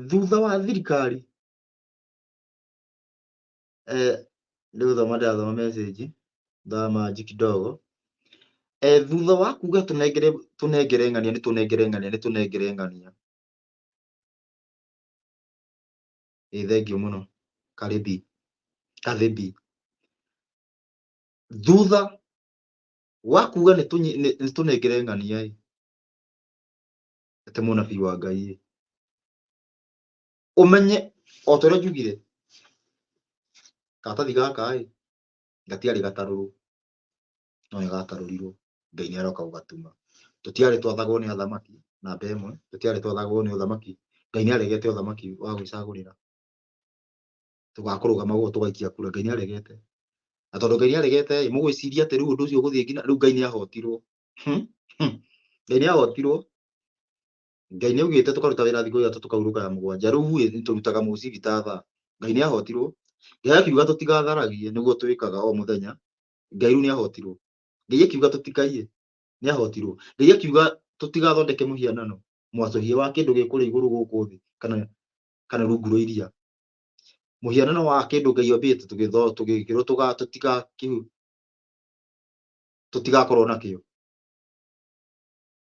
thutha wa thirikari Ndio thoma ndathoma message thama nji kidogo. Thutha wa kuga tunengerengania ni tunengerengania. Thengiũ mũno. Kathĩbi. Thutha wa kuga nĩ tũnengerengania ĩ, atĩ mũnabii wa Ngai ĩ, ũmenye o ta ũrĩa njugire, karatathi gaka ĩ, gatiarĩ gatarũrũ, no nĩ gatarũrirwo, Ngai nĩ aroka gũgatuma. Tũtiarĩ twathagwo nĩ athamaki, namba ĩmwe, tũtiarĩ twathagwo nĩ ũthamaki, Ngai nĩ aregete ũthamaki wa gwĩcagũrĩra. Tũgakũrũgama gũkũ tũgaikia kura, Ngai nĩ aregete. Na tondũ Ngai nĩ aregete ĩ, mũgwĩciria atĩ rĩu ũndũ ũcio ũgũthiĩ nginya rĩu Ngai nĩ ahotirwo. Ngai nĩ ahotirwo. Ngai nĩ augĩte tũkaruta wĩra thikũ ithatũ tũkaurũka ya mũgwanja. Rĩu ĩ, tũrutaga mũcibi ta thaa. Ngai nĩ ahotirwo. Ngai akiuga tũtigatharagie nĩguo twĩkaga o mũthenya. Ngai rĩu nĩ ahotirwo. Ngai akiuga tũtikaiye, nĩ ahotirwo. Ngai akiuga tũtigathondeke mũhianano, mwatũhie wa kĩndũ gĩkũrĩa igũrũ gũkũ thĩ kana rungu rwa iria. Mũhianano wa kĩndũ Ngai ombĩte tũgĩkĩrwo tũtigakorwo nakĩo.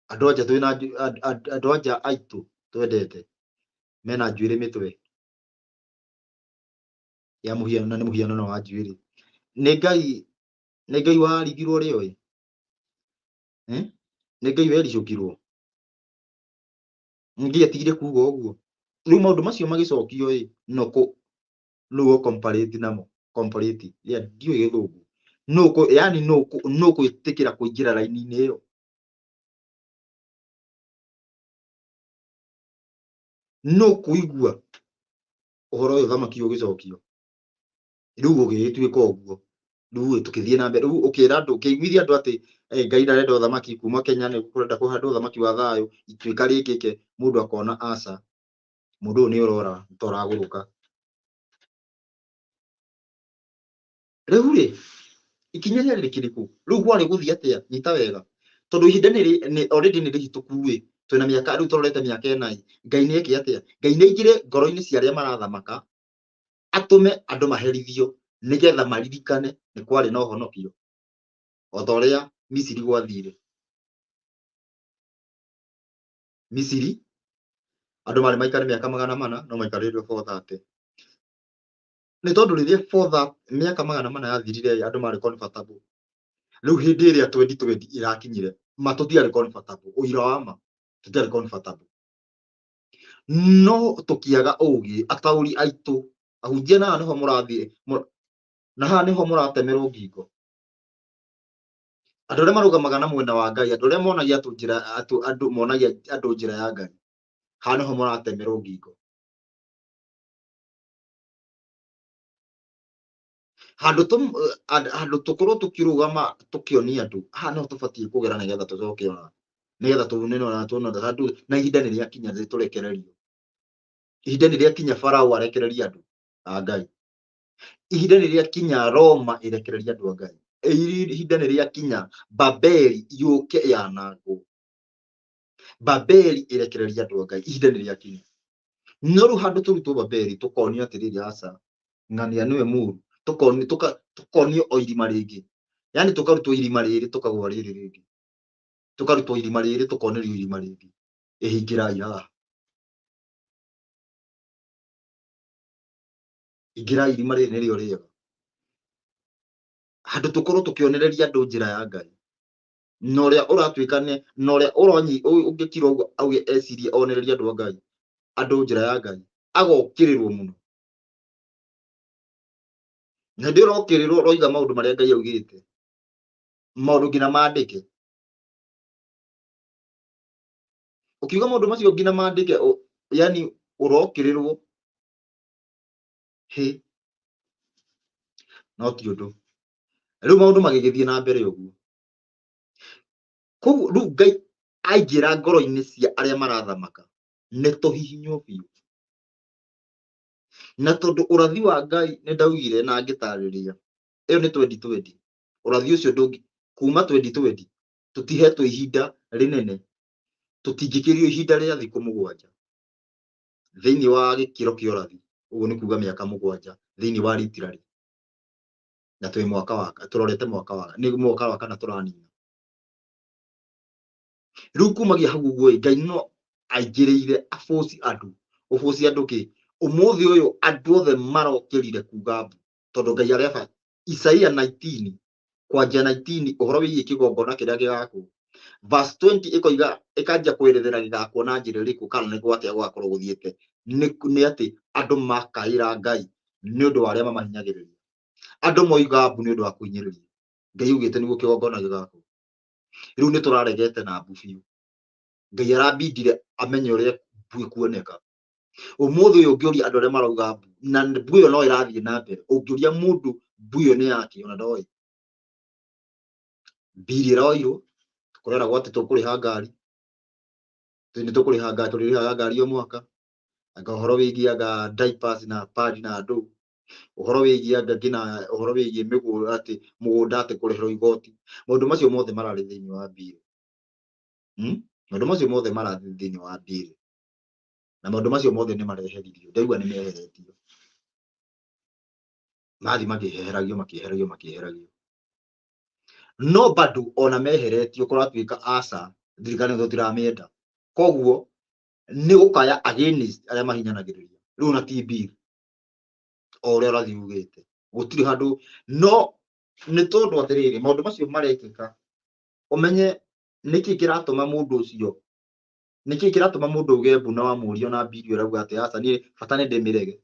Andũ anja aitũ twendete mena njuĩrĩ mĩtwe ya mũhianano, na nĩ mũhianano wa njuĩrĩ. Nĩ Ngai warigirwo rĩo ĩ, nĩ Ngai wericũkirwo. Ngai atigire kuga ũguo. Rĩu maũndũ macio magĩcokio ĩ, nũũ comparate namo, ndiũĩ gĩthũngũ. Yani nũũ gwĩtĩkĩra kũingĩra raini-inĩ ĩyo? Nũũ kũigua ũhoro ũyũ ũthamaki ũgĩcokio? Rĩu gũgĩtuĩka ũguo, rĩu tũkĩthiĩ na mbere, rĩu ũkĩra andũ, ũkĩiguithia andũ atĩ Ngai ndarenda ũthamaki kuma Kenya, nĩ kũrenda kũhanda ũthamaki wa thayũ, ituĩka rĩkĩke, mũndũ akona aca, mũndũ ũyũ nĩ ũrora ta ũragũrũka. Rĩu rĩ, ikinya rĩarĩ rĩkĩrĩkũ? Rĩu kwarĩ gũthiĩ atĩa? Nyita wega. Tondũ ihinda already nĩ rĩhĩtũku ĩ, twĩna mĩaka rĩu tũrorete mĩaka ĩna ĩ, Ngai nĩ eke atĩa? Ngai nĩ aingĩre ngoro-inĩ cia arĩa marathamaka, atũme andũ maherithio nĩgetha maririkane nĩ kwarĩ na ũhonokio. O ta ũrĩa Misiri gwathire. Misiri andũ marĩ maikare mĩaka 400 no maikarĩrwo 430. Nĩ tondũ rĩrĩa mĩaka 400 yathirire andũ marĩ comfortable. Rĩu hĩndĩ ĩrĩa 2020 ĩrakinyire tũtiarĩ comfortable, ũira wa ma tũtiarĩ comfortable. No tũkĩaga ũgĩ, ataũri aitũ, ahunjia na haha nĩho mũrathiĩ, na haha nĩho mũratemerwo ngingo. Andũ arĩa marũgamaga na mwena wa Ngai, andũ arĩa monagia andũ monagia andũ njĩra ya Ngai, haha nĩho mũratemerwo ngingo. Handũ tũkorwo tũkĩrũgama tũkĩonia andũ, haha nĩho tũbatiĩ kũgera nĩgetha tũcoke ona, nĩgetha tuone na ihinda nĩ rĩakinya tũrekererio. Ihinda nĩ rĩakinya Farao arekererie andũ a Ngai. Ihinda nĩ rĩakinya Roma ĩrekererie andũ a Ngai. Ihinda nĩ rĩakinya Babeli yũke yanangwo. Babeli ĩrekererie andũ a Ngai. Ihinda nĩ rĩakinya. No rĩu handũ tũrutwo Babeli tũkonio atĩrĩrĩ, aca, ng'ania nĩwe mũũru, tũkonio o irima rĩngĩ. Yani tũkarutwo irima rĩrĩ tũkagwa rĩrĩ rĩngĩ. Tũkarutwo irima rĩrĩ tũkonerio irima rĩngĩ. Ingĩrai haha. Ingĩrai irima rĩrĩ nĩrĩo rĩega. Handũ tũkorwo tũkĩonereria andũ njĩra ya Ngai. Na ũrĩa ũratuĩka na ũrĩa ũngĩkira ũguo auge ecirie onererie andũ a Ngai, andũ njĩra ya Ngai, agokĩrĩrwo mũno. Na hĩndĩ ĩyo ũrokĩrĩrwo ũroiga maũndũ marĩa Ngai augĩte, maũndũ nginya mandĩke. Ũkiuga maũndũ macio nginya mandĩke, yani ũrokĩrĩrwo, no ti ũndũ. Rĩu maũndũ magĩgĩthiĩ na mbere ũguo. Koguo rĩu Ngai aingĩra ngoro-inĩ cia arĩa marathamaka, nĩ tũhihinywo biũ. Na tondũ ũrathi wa Ngai nĩ ndaugire na ngĩtarĩria, ĩyo nĩ 2020. Ũrathi ũcio kuma 2020 tũtihetwo ihinda rĩnene, tũtingĩkĩrio ihinda rĩa thikũ 7 thĩinĩ wa gĩkĩro kĩa ũrathi. Ũguo nĩ kuga mĩaka 7 thĩinĩ wa rĩtirarĩ. na twĩ mwaka wa turorete mwaka wa ni mwaka wa kana turanina riu kumagia hau guo Ngai no aingĩrĩire ũboci andũ kĩ ũmũthĩ ũyũ andũ othe marokĩrire kuga mbu tondũ Ngai areba Isaia 19 kwanjia 19 ũhoro wĩgiĩ kĩgongona kĩrĩa gĩgakwo verse 20 ĩkoiga ĩkanjia kwĩrethera gĩgakwo na njĩra ĩrĩkũ kana nĩ gwatĩa gwakorwo gũthiĩte nĩ atĩ andũ makaĩra Ngai nĩ ũndũ wa arĩa mamahinyagĩrĩria andũ moiga mbu nĩ ũndũ wa kũhinyĩrĩria Ngai ugĩte nĩguo kĩgongona gĩgakwo rĩu nĩ tũraregete na mbu biũ Ngai arabindire amenye ũrĩa mbu ĩkuoneka ũmũthĩ ũyũ ũngĩũria andũ arĩa marauga mbu na mbu ĩyo no ĩrathiĩ na mbere ũngĩũria mũndũ mbu ĩyo nĩ yake ona ndoĩ mbiri ĩroirwo kũrera gwatĩ tũkũrĩha ngari nĩ tũrĩhaga ngari o mwaka anga ũhoro wĩgiĩ anga diapers na pad na andũ ũhoro wĩgiĩ anga ngina ũhoro wĩgiĩ mũgũnda atĩ kũrĩhĩrwo igoti maũndũ macio mothe mararĩ thĩinĩ wa mbiri maũndũ macio mothe marathiĩ thĩinĩ wa mbiri na maũndũ macio mothe nĩ mareheririo ndaigua nĩ meheretio mathi makĩeheragio no bado ona meheretio kũratuĩka aca thirikari nĩ tũtiramĩenda koguo nĩ gũkaya against arĩa mahinyanagĩrĩria rĩu na TB o ũrĩa ũrathiĩ ugĩte gũtirĩ handũ no nĩ tondũ atĩrĩrĩ maũndũ macio marekĩka ũmenye nĩkĩ kĩratũma mũndũ ũcio nĩkĩ kĩratũma mũndũ uge mbu na wamũria na mbiri ũrauga atĩ aca niĩ bata nĩ ndĩmĩrege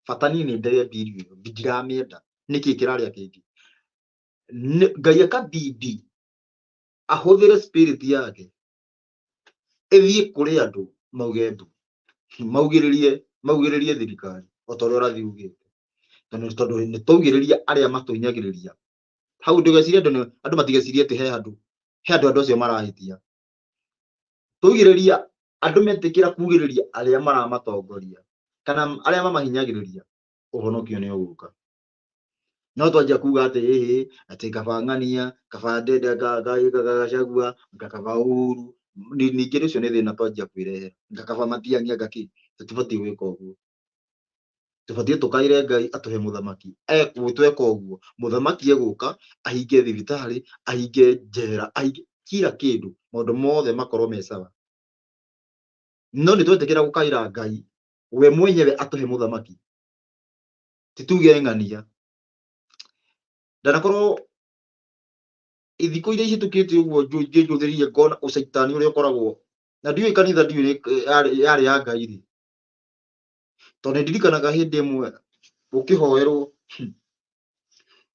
bata niĩ nĩ ndege mbiri ĩyo ndiramĩenda nĩkĩ kĩrarĩa kĩngĩ Ngai akabidi ahũthĩre spirit yake ĩthiĩ kũrĩ andũ mauge mbu maugĩrĩrie thirikari o ta ũrĩa ũrathiĩ ugĩte tondũ nĩ twaugĩrĩria arĩa matũhinyagĩrĩria hau ndũgecirie andũ matigecirie atĩ he andũ acio marahĩtia twaugĩrĩria andũ metĩkĩra kugĩrĩria arĩa maramatongoria kana arĩa mamahinyagĩrĩria ũhonokio nĩ ũgũka no twanjia kuga atĩ kabang'ania kabandende gacagua gakaba ũru ningĩ rĩcio nĩ thĩna twanjia kwĩrehera gakaba matiania gakĩ tũtibatiĩ gwĩka ũguo tũbatiĩ tũkaĩre Ngai atũhe mũthamaki tweka ũguo mũthamaki egũka ahinge thibitarĩ ahinge njera ahinge kila kĩndũ maũndũ mothe makorwo me sawa no nĩ twetĩkĩra gũkaĩra Ngai we mwenyewe atũhe mũthamaki tituge ng'ania ndanakorwo ithiko iria ihetũkĩte ũguo njũthĩrĩrie ngona ũcaitani ũrĩa ũkoragwo na ndiũĩ kanitha ndiũĩ yarĩ ya Ngai rĩ tondũ nĩ ndirikanaga hĩndĩ ĩmwe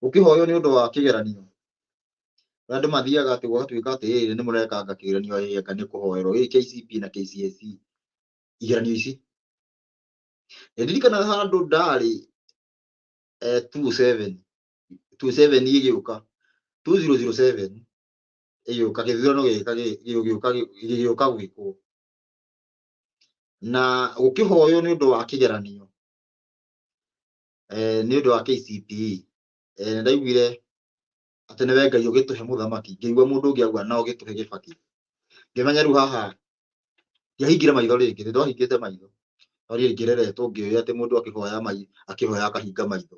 ũkĩhoywo nĩ ũndũ wa kĩgeranio andũ mathiaga atĩ gwatuĩka atĩ nĩ mũrekanga kĩgeranio anga nĩ kũhoerwo KCPE na KCSE igeranio ici nĩ ndirikanaga handũ ndarĩ 27 igĩũka 2007 igĩũka gĩthurano gĩgĩũka gwĩkwo na gũkĩhoywo nĩ ũndũ wa kĩgeranio nĩ ũndũ wa KCPE ndaiguire atĩ nĩ we Ngai ũgĩtũhe mũthamaki ngĩigua mũndũ ũngĩ auga na ũgĩtũhe Kĩbakĩ ngĩmenya rĩu haha ndiahingire maitho rĩngĩ nĩ twahingĩte maitho rĩrĩ ngĩreretwo ngĩoĩ atĩ mũndũ akĩhoya akahinga maitho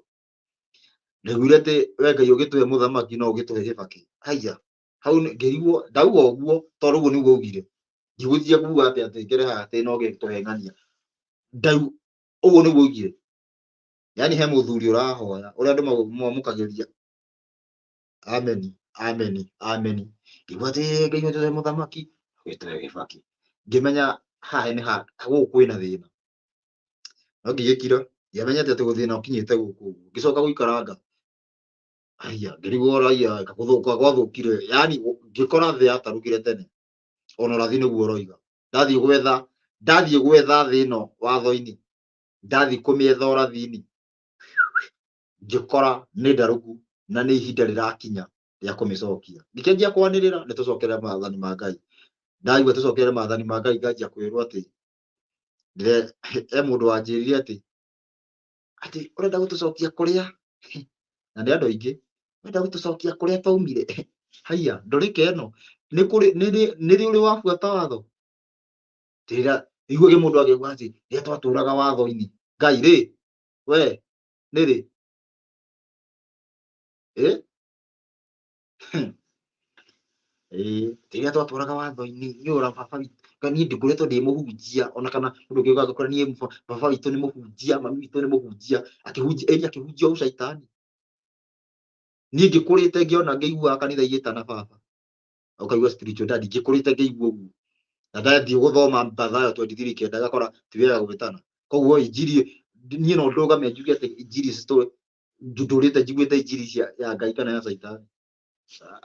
ndaiguire atĩ we Ngai ũgĩtũhe mũthamaki no ũgĩtũhe Kĩbakĩ haiya hau ngĩiguo ndauga ũguo tondũ ũguo nĩguo augire ndigũthiĩ kuuga atĩ ngere haha atĩ no ũgĩtũhe ng'ania ũguo nĩguo augire yani he mũthuri ũrahoya ũrĩa andũ mamũkagĩria ameni ngĩigua atĩ Ngai ũgĩtũhe mũthamaki ũgĩtũhe Kĩbakĩ ngĩmenya haha nĩ gũkũ kwĩna thĩna no ngĩgĩkira ndiamenyete atĩ thĩna ũkinyĩte gũkũ ũguo ngĩcoka gũikaranga haiya ngĩrigwo raiya gũthũka gwathũkire yani ngĩkora thĩ yatarũkire tene ona ũrathi nĩguo ũroiga ndathiĩ gwetha thĩ ĩno watho-inĩ ndathiĩ kũmĩetha ũrathi-inĩ ngĩkora nĩ ndarũku na nĩ ihinda rĩrakinya rĩa kũmĩcokia ngĩkĩanjia kwanĩrĩra nĩ tũcokerere maathani ma Ngai ndaigua tũcokerere maathani ma Ngai nganjia kwĩrwo atĩ he mũndũ wanjĩrire atĩ ũrenda gũtũcokia kũrĩa na nĩ andũ aingĩ ũrenda gũtũcokia kũrĩa twaumire haiya ndũrĩka ĩno nĩ rĩ ũrĩ wabuata watho tĩra iguage mũndũ akĩgwa atĩ rĩrĩa twatũraga watho-inĩ Ngai rĩ we nĩ rĩ Rĩrĩa twatwaraga watho-inĩ nĩũra baba witũ niĩ ndikoretwo ndĩ mũhunjia ona kana mũndũ ũngĩ agakora niĩ baba witũ nĩ mũhunjia, mami witũ nĩ mũhunjia, akĩhunjia ũcaitani. Niĩ ngĩkũrĩte ngĩona ngĩiguaga kanitha igĩtana baba, ũkaigua spiritual daddy, ngĩkũrĩte ngĩigua ũguo. Na ndathiĩ gũthoma Mathayo 23:9 ngakora ti wega gũgĩtana. Koguo injiri niĩ no ndũgame njuge atĩ injiri ndũrĩte njiguĩte injiri ya Ngai kana ya Saitani.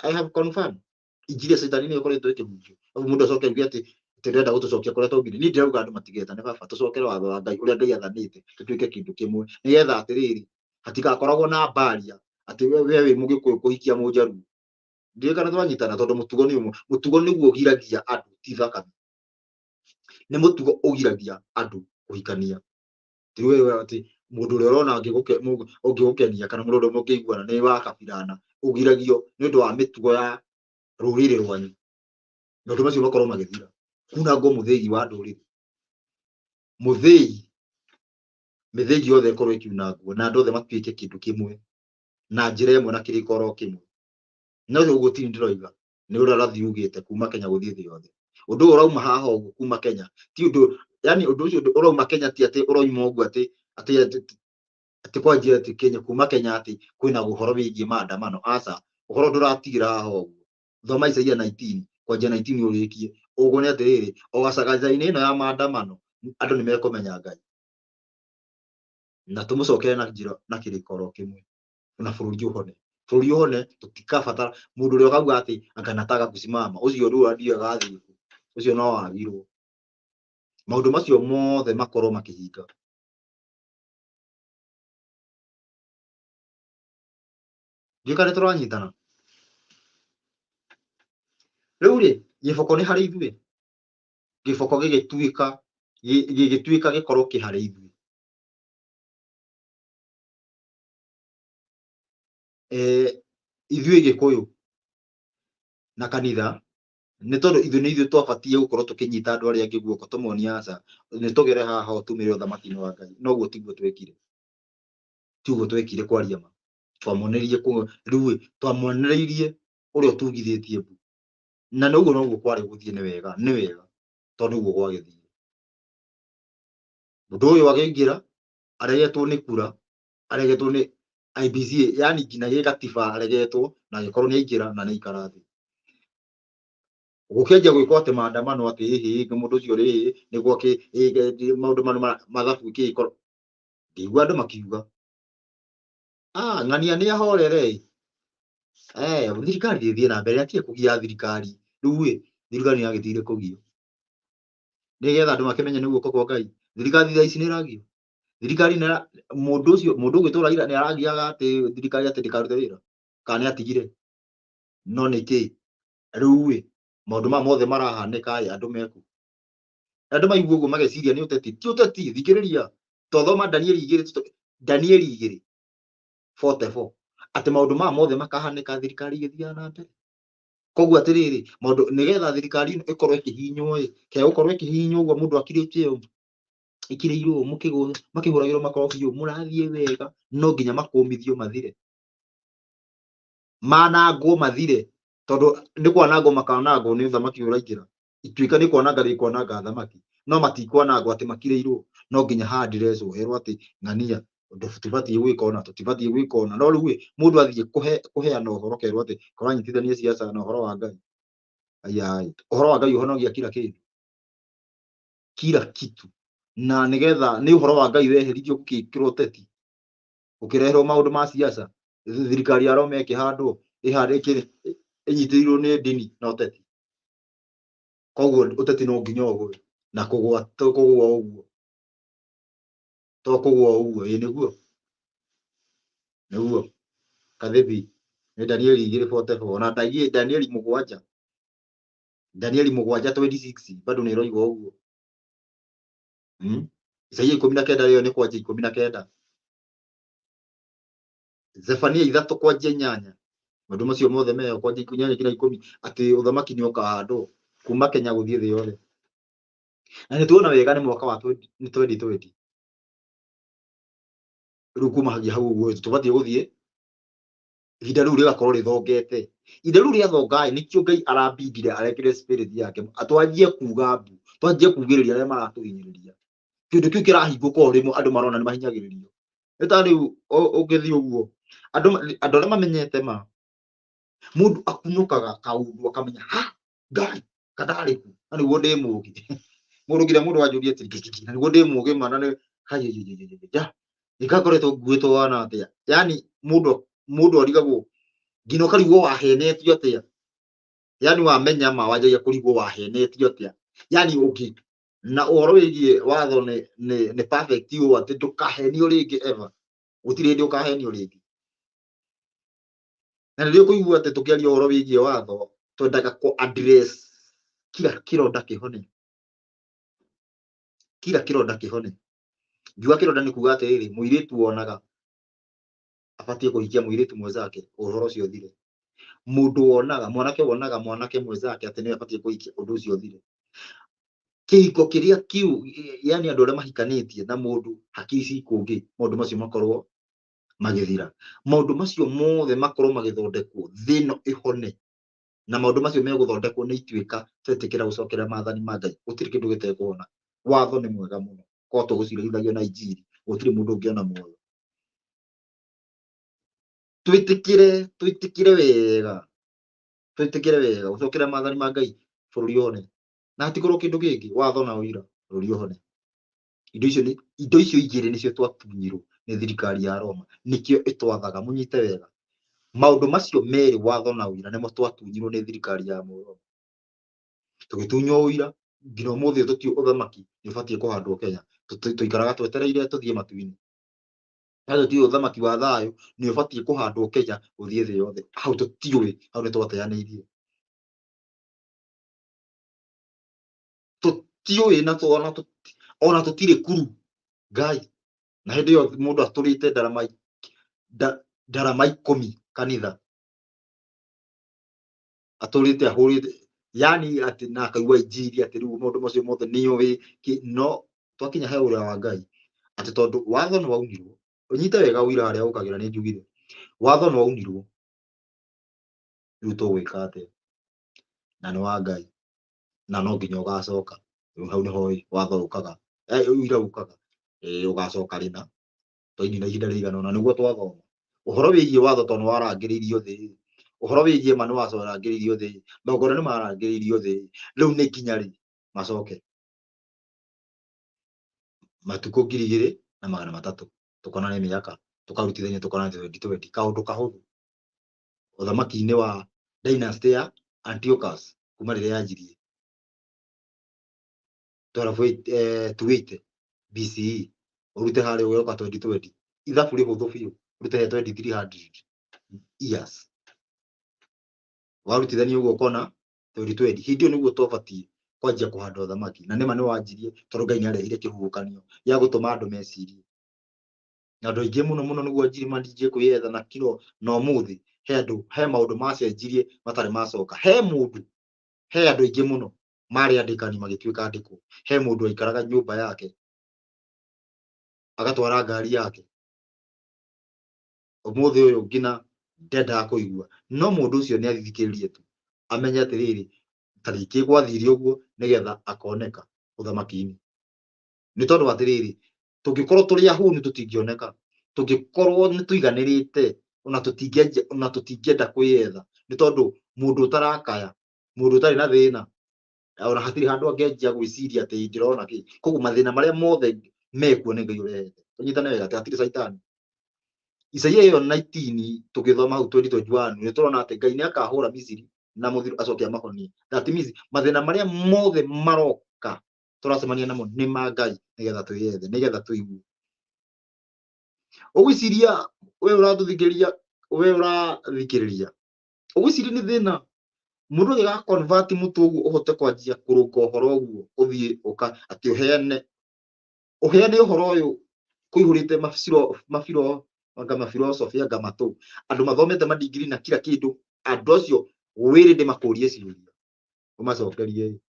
I have confirmed injiri ya Saitani nĩyo ĩkoretwo ĩkĩhunjio. Koguo mũndũ acoke auge atĩ ndĩrenda gũtũcokia kũrĩa twaumire. Niĩ ndirauga andũ matigetane baba, tũcokere watho wa Ngai ũrĩa Ngai athanĩte, tũtuĩke kĩndũ kĩmwe, nĩgetha atĩrĩrĩ hatigakoragwo na mbaria atĩ we wĩ Mũgĩkũyũ kũhikia Mũjaluo. Ndiũĩ kana twanyitana tondũ mũtugo nĩ ũmwe. Mũtugo nĩguo ũgiragia andũ ti thakame. Nĩ mũtugo ũgiragia andũ kũhikania. Tiwe atĩ mũndũ ũrĩa ũrona ũngĩgũkenia kana mũndũ ũrĩa mũngĩiguana nĩ wa kabira na ũgiragio nĩ ũndũ wa mĩtugo ya rũrĩrĩ rwanyu. Maũndũ macio makorwo magĩthira. Kunangwo mũthĩgi wa ndũrĩrĩ. Mĩthĩgi yothe ĩkorwo ĩkiunangwo na andũ othe matuĩke kĩndũ kĩmwe na njĩra ĩmwe na kĩrĩko kĩmwe. No ũguo ti ndĩroiga nĩ ũrĩa ũrathiĩ ugĩte kuma Kenya gũthiĩ thĩ yothe. Ũndũ ũyũ ũrauma haha ũguo kuma Kenya ti ũndũ, yani ũndũ ũcio ũrauma Kenya ti atĩ ũrauma ũguo atĩ kwanjia atĩ Kenya kuma Kenya atĩ kwĩna ũhoro wĩgiĩ maandamano. Aca, ũhoro ndũratigĩra haha ũguo. Thoma Isaia 19 kwanjia 19 ũrĩkie. Ũguo nĩ atĩrĩrĩ o gacagaca-inĩ ĩno ya maandamano andũ nĩ mekũmenya Ngai na tũmũcokere na njĩra na kĩrĩko kĩmwe na bũrũri ũhone. Bũrũri ũhone tũtikabatara mũndũ ũrĩa ũkauga atĩ anga nataka kusimama. Ũcio rĩu ndio agathiĩ kũ? Ũcio no wagirwo. Maũndũ macio mothe makorwo makĩhinga. Ndiũĩ kana tũranyitana. Rĩu rĩ gĩboko nĩ harĩ ithuĩ. Gĩboko gĩgĩtuĩka gĩkorwo kĩ harĩ ithuĩ. Ithuĩ Gĩkũyũ na kanitha nĩ tondũ ithuĩ twabatiĩ gũkorwo tũkĩnyita andũ arĩa angĩ guoko tũmonie aca nĩ tũgere haha tũmĩre ũthamaki-inĩ wa Ngai. No guo tiguo twekire. Tiguo twekire kwaria ma. Twamonereirie ũrĩa ũtugithĩtie mbu. Na noguo noguo kwarĩ gũthiĩ nĩ wega tondũ ũguo gwagĩthire. Mũndũ ũyũ agĩingĩra aregetwo nĩ kura, aregetwo nĩ IEBC, yani nginya gĩgatiba aregetwo na agĩkorwo nĩ aingĩra na nĩ aikara thĩ. Gũkĩanjia gwĩkwo atĩ maandamano atĩ mũndũ ũcio nĩguo maũndũ mathabu gĩkorwo. Ngĩigua andũ makiuga ng'ania nĩ ahorere. Thirikari ndĩthiĩ na mbere atige kũgia thirikari. Rĩu thirikari nĩ yagĩthire kũgio. Nĩgetha andũ makĩmenye nĩ guoko kwa Ngai. Thirikari thaa ici nĩ ĩragio. Thirikari mũndũ ũgĩtũra ira nĩ aragiaga atĩ thirikari atĩ ndĩkarute wĩra kana nĩ atigire. No nĩkĩ rĩu maũndũ maya mothe marahanĩka andũ meku. Andũ maigua ũguo mageciria nĩ ũteti. Ti ũteti, thikĩrĩria. Twathoma Danieli 2:44 atĩ maũndũ maya mothe makahanĩka thirikari igĩthiaga na mbere. Koguo atĩrĩrĩ nĩgetha thirikari ĩkorwo ĩkĩhinywo kaya gũkorwo ĩkĩhinywo ũguo mũndũ akirĩtio ikirĩirwo makĩhũragĩrwo makorobia mũrathiĩ wega no nginya makũmithio mathire. Manangwo mathire tondũ nĩ kwanangwo makanangwo nĩ ũthamaki ũraingĩra. Ituĩka nĩ kwananga rĩkwananga thamaki no matikwanangwo atĩ makirĩirwo. No nginya handresswo herwo atĩ ng'ania tũtibatiĩ gwĩka ũna tũtibatiĩ gwĩka ũna. No rĩu mũndũ athiĩ kũheana ũhoro kerwo atĩ kũranyitithania ciaca na ũhoro wa Ngai. Ũhoro wa Ngai ũhonagia kila kitu. Na nĩgetha nĩ ũhoro wa Ngai weherithio gũkĩkĩrwo ũteti ũkĩreherwo maũndũ ma ciaca. Thirikari ya Roma ĩkĩhandwo ĩnyitĩrĩirwo nĩ ndini na ũteti. Koguo ũteti no nginya ũgwe na kũgwa ũguo. To kũgwa ũguo nĩguo Kathĩbi nĩ Danieli 2:44 na Danieli 7. Danieli 7:26 bado nĩ ĩroigwo ũguo. Isaia 19 rĩo nĩ kwanjia 19. Zefania 3 kwanjia 8. Maũndũ macio mothe meyo kwanjia 8 nginya 10 atĩ ũthamaki nĩ ũkahandwo kuma Kenya gũthiĩ thĩ yothe. Na nĩ tuona wega nĩ mwaka wa 2020. Rĩu kumagia hau ũguo tũbatiĩ gũthiĩ ihinda riu rigakorwo rithongete ihinda riu riathonga nikio Ngai arabindire arekere spirit yake atwanjie kuga mbu twanjie kugiriria aria maratuhinyiriria kindu kiu kirahingũka o rimwe andu marona ni mahinyagiririo eta riu ũngĩthii ũguo andu aria mamenyete ma mundu akunukaga kaundu akamenya ha Ngai kadariku na niguo ndi mugi mundu nginya mundu anjurie ati na niguo ndi mugi ma na ni ja ikakoretwo nguĩtwo wana atia yani mundu arigagwo ngino karigwo wahenetio atia yani wamenya ma wanjagia kurigwo wahenetio atia yani ungi na uhoro wigie watho ni perfect u ati ndukahenio ringi ever gutire ndi ukahenio ringi na ndio kuigua ati tukiaria uhoro wigie watho twendaga ku address kila kironda kihone njua kironda ni kuga atiriri muiritu wonaga abatie kuhikia muiritu mwenzake uhoro ucio thire mundu wonaga mwanake mwenzake ati ni abatie kuhikia undu ucio thire kihiko kiria kiu yani andu aria mahikanitie na mundu hakiri kungi maundu macio makorwo magithira maundu macio mothe makorwo magithondekwo thino ihone na maundu macio meguthondekwo ni ituika twetikira gucokera maathani ma Ngai gutiri kindu gitekuona watho ni mwega muno ko tugucirithagio na injiri gutiri mundu ungiona muoyo twitikire wega gucokera maathani ma Ngai bururi one na hatikorwo kindu kingi watho na uira bururi one indo icio igiri nicio twatunyirwo ni thirikari ya Roma nikio itwathaga munyite wega maundu macio meri watho na uira nimo twatunyirwo ni thirikari ya Roma tugitunywo uira ngino umuthi tuti uthamaki ni ubatie kuhandwo Kenya tuikaraga twetereire tuthie matuini na tuti uthamaki wa thayo ni ubatie kuhandwo Kenya uthie thi yothe hau tutiwe hau ni twateanirie tutiwe na tuona ona tutire kuru Ngai na hindi yo mundu aturite ndarama 10 kanitha aturite ahurite yani ati na akaigua injiri ati riu mundu macio mothe niyo no twakinya he uria wa Ngai ati tondu watho ni waunirwo unyite wega uira haria ukagira ni njugire watho ni waunirwo riu tugwika ati na ni wa Ngai na no nginya ugacoka hau ni hoi watho ukaga uira ukaga ugacoka rina toini na ihinda rigana na niguo twathoma uhoro wigie watho tondu warangiririo thi uhoro wigie manu warangiririo thi magora ni marangiririo thi riu ni nginya ri macoke matuko 2,300 tukona ni miaka tukarutithania tukona 2020 kaundu kahuthu uthamaki-ini wa dynasty ya Antiochus kuma riria yanjirie 1280 BCE urute haria ugoka 2020 ithabu rihuthu biu urute 2300 years warutithania uguo kona 2020 hindio niguo twabatie kwanjia kuhanda uthamaki na nima ni wanjirie tondu Ngai ni arehire kihuhukanio ya gutuma andu mecirie na andu aingi muno niguo njiri mandinjie kwiyetha na kiro no muthi he maundu macenjirie matari macoka he andu aingi muno mari andikani magituika andiko he mundu aikaraga nyumba yake agatwara ngari yake umuthi uyu ngina ndenda kuigua no mundu ucio ni athikiririe tu amenye atiriri tariki gwathire uguo nigetha akoneka uthamaki-ini ni tondu atiriri tungikorwo turi ahuni tutingioneka tungikorwo ni tuiganirite ona tutingienda kwiyetha ni tondu mundu utarakaya mundu utari na thina ona hatiri handu angenjia gwiciria ati ndirona ki koguo mathina maria mothe mekuo ni Ngai urehete tunyitane wega ati hatiri saitani Isaia 19 tugithoma hau 2021 ni turona ati Ngai ni akahura Misiri na muthiru acokia mahoni that means mathina maria mothe maroka turacemania namo ni ma Ngai nigetha twiyethe nigetha tuigue ugwiciria we urathikiriria ugwiciria ni thina mundu uga convert mutu uguo uhote kwanjia kurunga uhoro uguo uthie uka ati uheane uhoro uyu kuihurite mafiro anga philosophy anga matu andu mathomete madigiri na kila kindu andu acio wiri ndi makurie ciuria umacokerie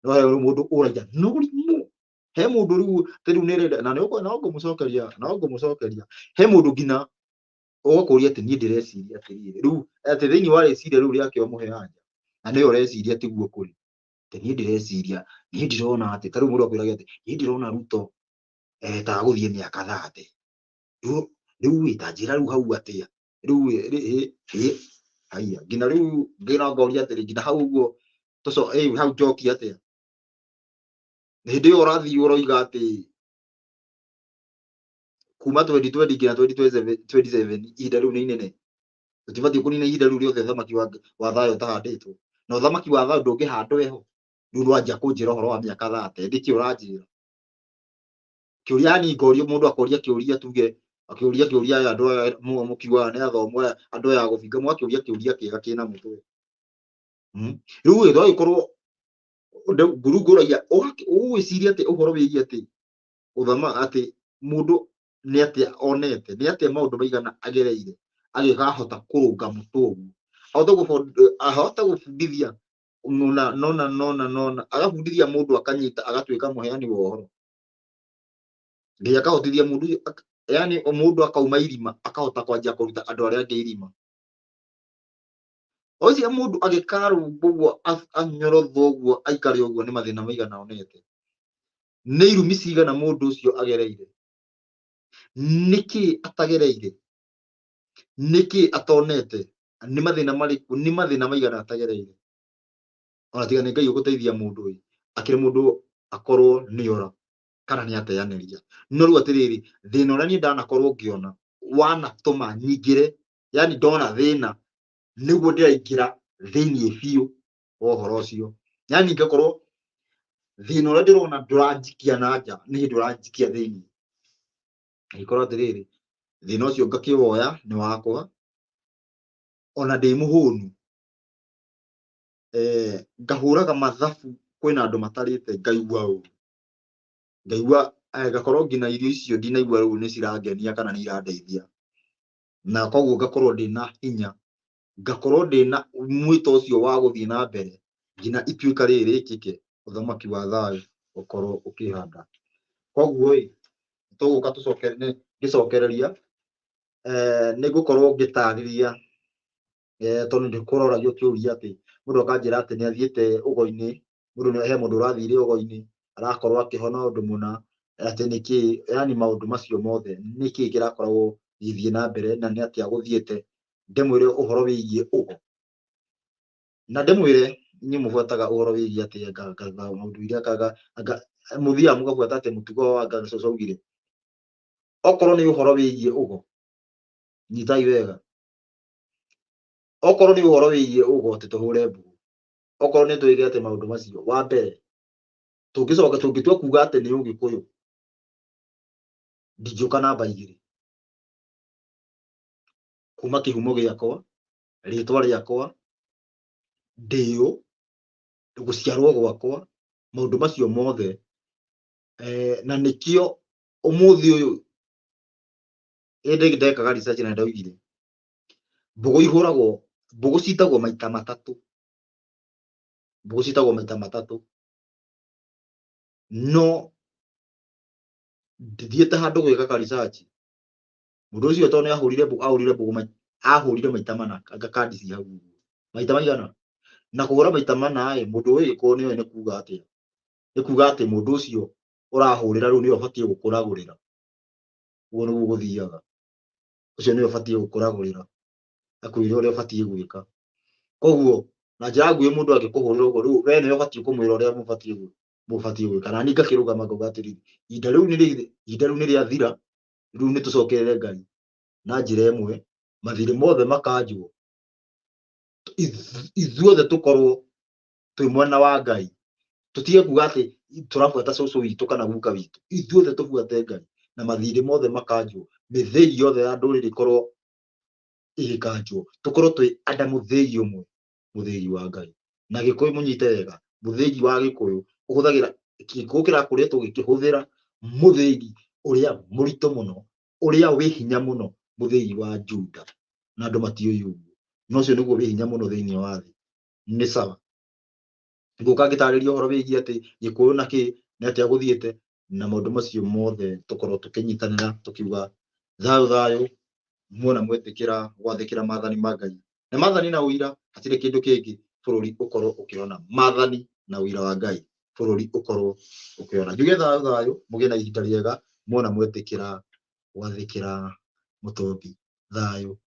no mundu uraja nurimu he mundu riu riu nirenda na no ngumucokeria he mundu ngina ũgakũria atĩ niĩ ndĩreciria atĩrĩrĩ rĩu atĩ thĩinĩ wa rĩciria rĩu rĩake ũmũhe anja na nĩ ũreciria tiguo kũrĩ atĩ niĩ ndĩreciria niĩ ndirona atĩ ta rĩu mũndũ akwĩraga atĩ niĩ ndirona Ruto ta gũthiĩ mĩaka 30 rĩu wĩta njĩra rĩu hau atĩa rĩu haya nginya rĩu ngĩra ngoria atĩrĩ nginya hau ũguo hau njoki atĩa hĩndĩ ĩyo ũrathiĩ ũroiga atĩ kuma 2020 nginya 2027 ihinda rĩu nĩ inene tũtibatiĩ kũnina ihinda rĩu rĩothe thamaki wa thayũ ũtahandĩtwo na thamaki wa thayũ ndũngĩhandwo eho rĩu nwanjia kũnjĩra ũhoro wa mĩaka 30 ndĩkĩ ũranjĩra kĩũria yani ngorio mũndũ akoria kĩũria tuge akĩũria kĩũria andũ aya mũkiugaga nĩ athomo andũ aya gũbinga mwakĩũria kĩũria kĩega kĩna mũtwe rĩu ĩtho agĩkorwo ngurungũragia ũgwĩciria atĩ ũhoro wĩgiĩ atĩ ũthama atĩ mũndũ nĩ atĩa onete nĩ atĩa maũndũ maigana agereire agĩkahota kũrũnga mũtũgu ahota gũbundithia nona agabundithia mũndũ akanyita agatuĩka mũheani wa ũhoro nginya akahotithia mũndũ yani mũndũ akauma irima akahota kwanjia kũruta andũ arĩa angĩ irima ocia mũndũ agĩkarũmbwo ũguo anyorothwo ũguo aikare ũguo nĩ mathĩna maigana onete nĩ irumi cigana mũndũ ũcio agereire nĩkĩ atagereire nĩkĩ atonete nĩ mathĩna marĩkũ nĩ mathĩna maigana atagereire ona tiga nĩ Ngai ũgũteithia mũndũ ũyũ akĩrĩ mũndũ akorwo nĩora kana nĩ ateanĩria no rĩu atĩrĩrĩ thĩna ũrĩa niĩ ndanakorwo ngĩona wanatũma nyingĩre yani ndona thĩna nĩguo ndĩraingĩra thĩiniĩ biũ wa ũhoro ũcio yani ngakorwo thĩna ũrĩa ndĩrona ndũranjikia na nja nĩ hĩndĩ ũranjikia thĩiniĩ ngĩkorwo atĩrĩrĩ thĩna ũcio ngakĩwoya nĩ wakwa ona ndĩ mũhũnu ngahũraga mathabu kwĩna andũ matarĩte ngaigua ũru ngakorwo nginya irio icio ndinaigua rĩu nĩ cirangenia kana nĩ irandeithia na koguo ngakorwo ndĩna hinya ngakorwo ndĩna mwĩto ũcio wa gũthiĩ na mbere nginya ituĩka rĩrĩ rĩkĩke ũthamaki wa thayũ ũkorwo ũkĩhanda koguo tũgũka ngĩcokereria nĩ ngũkorwo ngĩtarĩria tondũ ndĩkũroragio kĩũria atĩ mũndũ akanjĩra atĩ nĩ athiĩte ũgo-inĩ mũndũ nĩ he mũndũ ũrathire ũgo-inĩ arakorwo akĩhona ũndũ mũna atĩ nĩkĩ yani maũndũ macio mothe nĩkĩ kĩrakoragwo gĩthiĩ na mbere na nĩ atĩa gũthiĩte ndĩmwĩre ũhoro wĩgiĩ ũgo na ndĩmwĩre niĩ mũbuataga ũhoro wĩgiĩ atĩ maũndũ iria mũthiaga mũgabuata atĩ mũtugo wa cũcũ augire okorwo nĩ ũhoro wĩgiĩ ũgo nyitai wega okorwo nĩ ũhoro wĩgiĩ ũgo atĩ tũhũre mbugu okorwo nĩ tũige atĩ maũndũ macio wa mbere tũngĩcoka tũngĩtua kuga atĩ nĩ ũgĩkũyũ ndingĩũka namba 2 kuma kĩhumo gĩakwa rĩtwa rĩakwa ndĩũ gũciarwo gwakwa maũndũ macio mothe na nĩkĩo ũmũthĩ ũyũ ĩndĩ ndekaga research na ndaugire mbũgũ ihũragwo mbũgũ citagwo maita matatũ no ndithiĩte handũ gwĩka research mũndũ ũcio tondũ nĩ ahũrire maita mana ngakandi cia hau maita maigana na kũhũra maita mana mũndũ ũyũ ko nĩ kuga atĩa nĩ kuga atĩ mũndũ ũcio ũrahũrĩra rĩu nĩwe ũbatiĩ gũkũragũrĩra ũguo nĩguo gũthiaga ũcio nĩwe ũbatiĩ gũkũragũrĩra akwĩre ũrĩa ũbatiĩ gwĩka koguo na njĩra nguhĩ mũndũ angĩkũhũrĩra ũguo rĩu we nĩwe ũbatiĩ kũmwĩra ũrĩa mũbatiĩ gwĩka na niĩ ngakĩrũgama ngauga atĩrĩrĩ ihinda rĩu nĩ rĩathira rĩu nĩ tũcokerere Ngai na njĩra ĩmwe mathirĩ mothe makanjwo ithuothe tũkorwo twĩ mwena wa Ngai tũtige kuga atĩ tũrabuata cũcũ witũ kana guka witũ ithuothe tũbuate Ngai na mathirĩ mothe makanjwo mĩthĩi yothe ya ndũrĩrĩ korwo ĩgĩkanjwo tũkorwo twĩ ada mũthĩi ũmwe mũthĩi wa Ngai na Gĩkũyũ mũnyite wega mũthĩi wa Gĩkũyũ ũhũthagĩra Gĩkũyũ kĩrakoretwo gĩkĩhũthĩra mũthĩi ũrĩa mũritũ mũno ũrĩa wĩ hinya mũno mũthĩi wa Juda na andũ matiũĩ ũguo no ũcio nĩguo wĩ hinya mũno thĩinĩ wa thĩ nĩ sawa ngũka ngĩtarĩria ũhoro wĩgiĩ atĩ Gĩkũyũ na kĩ nĩ atĩa gũthiĩte na maũndũ macio mothe tũkorwo tũkĩnyitanĩra tũkiuga thayũ muona mwetikira gwathikira maathani ma Ngai na maathani na uira hatire kindu kingi bururi ukorwo ukiona maathani na uira wa Ngai bururi ukorwo ukiona njuge thayo mugie na ihinda riega muona mwetikira gwathikira mutombi thayo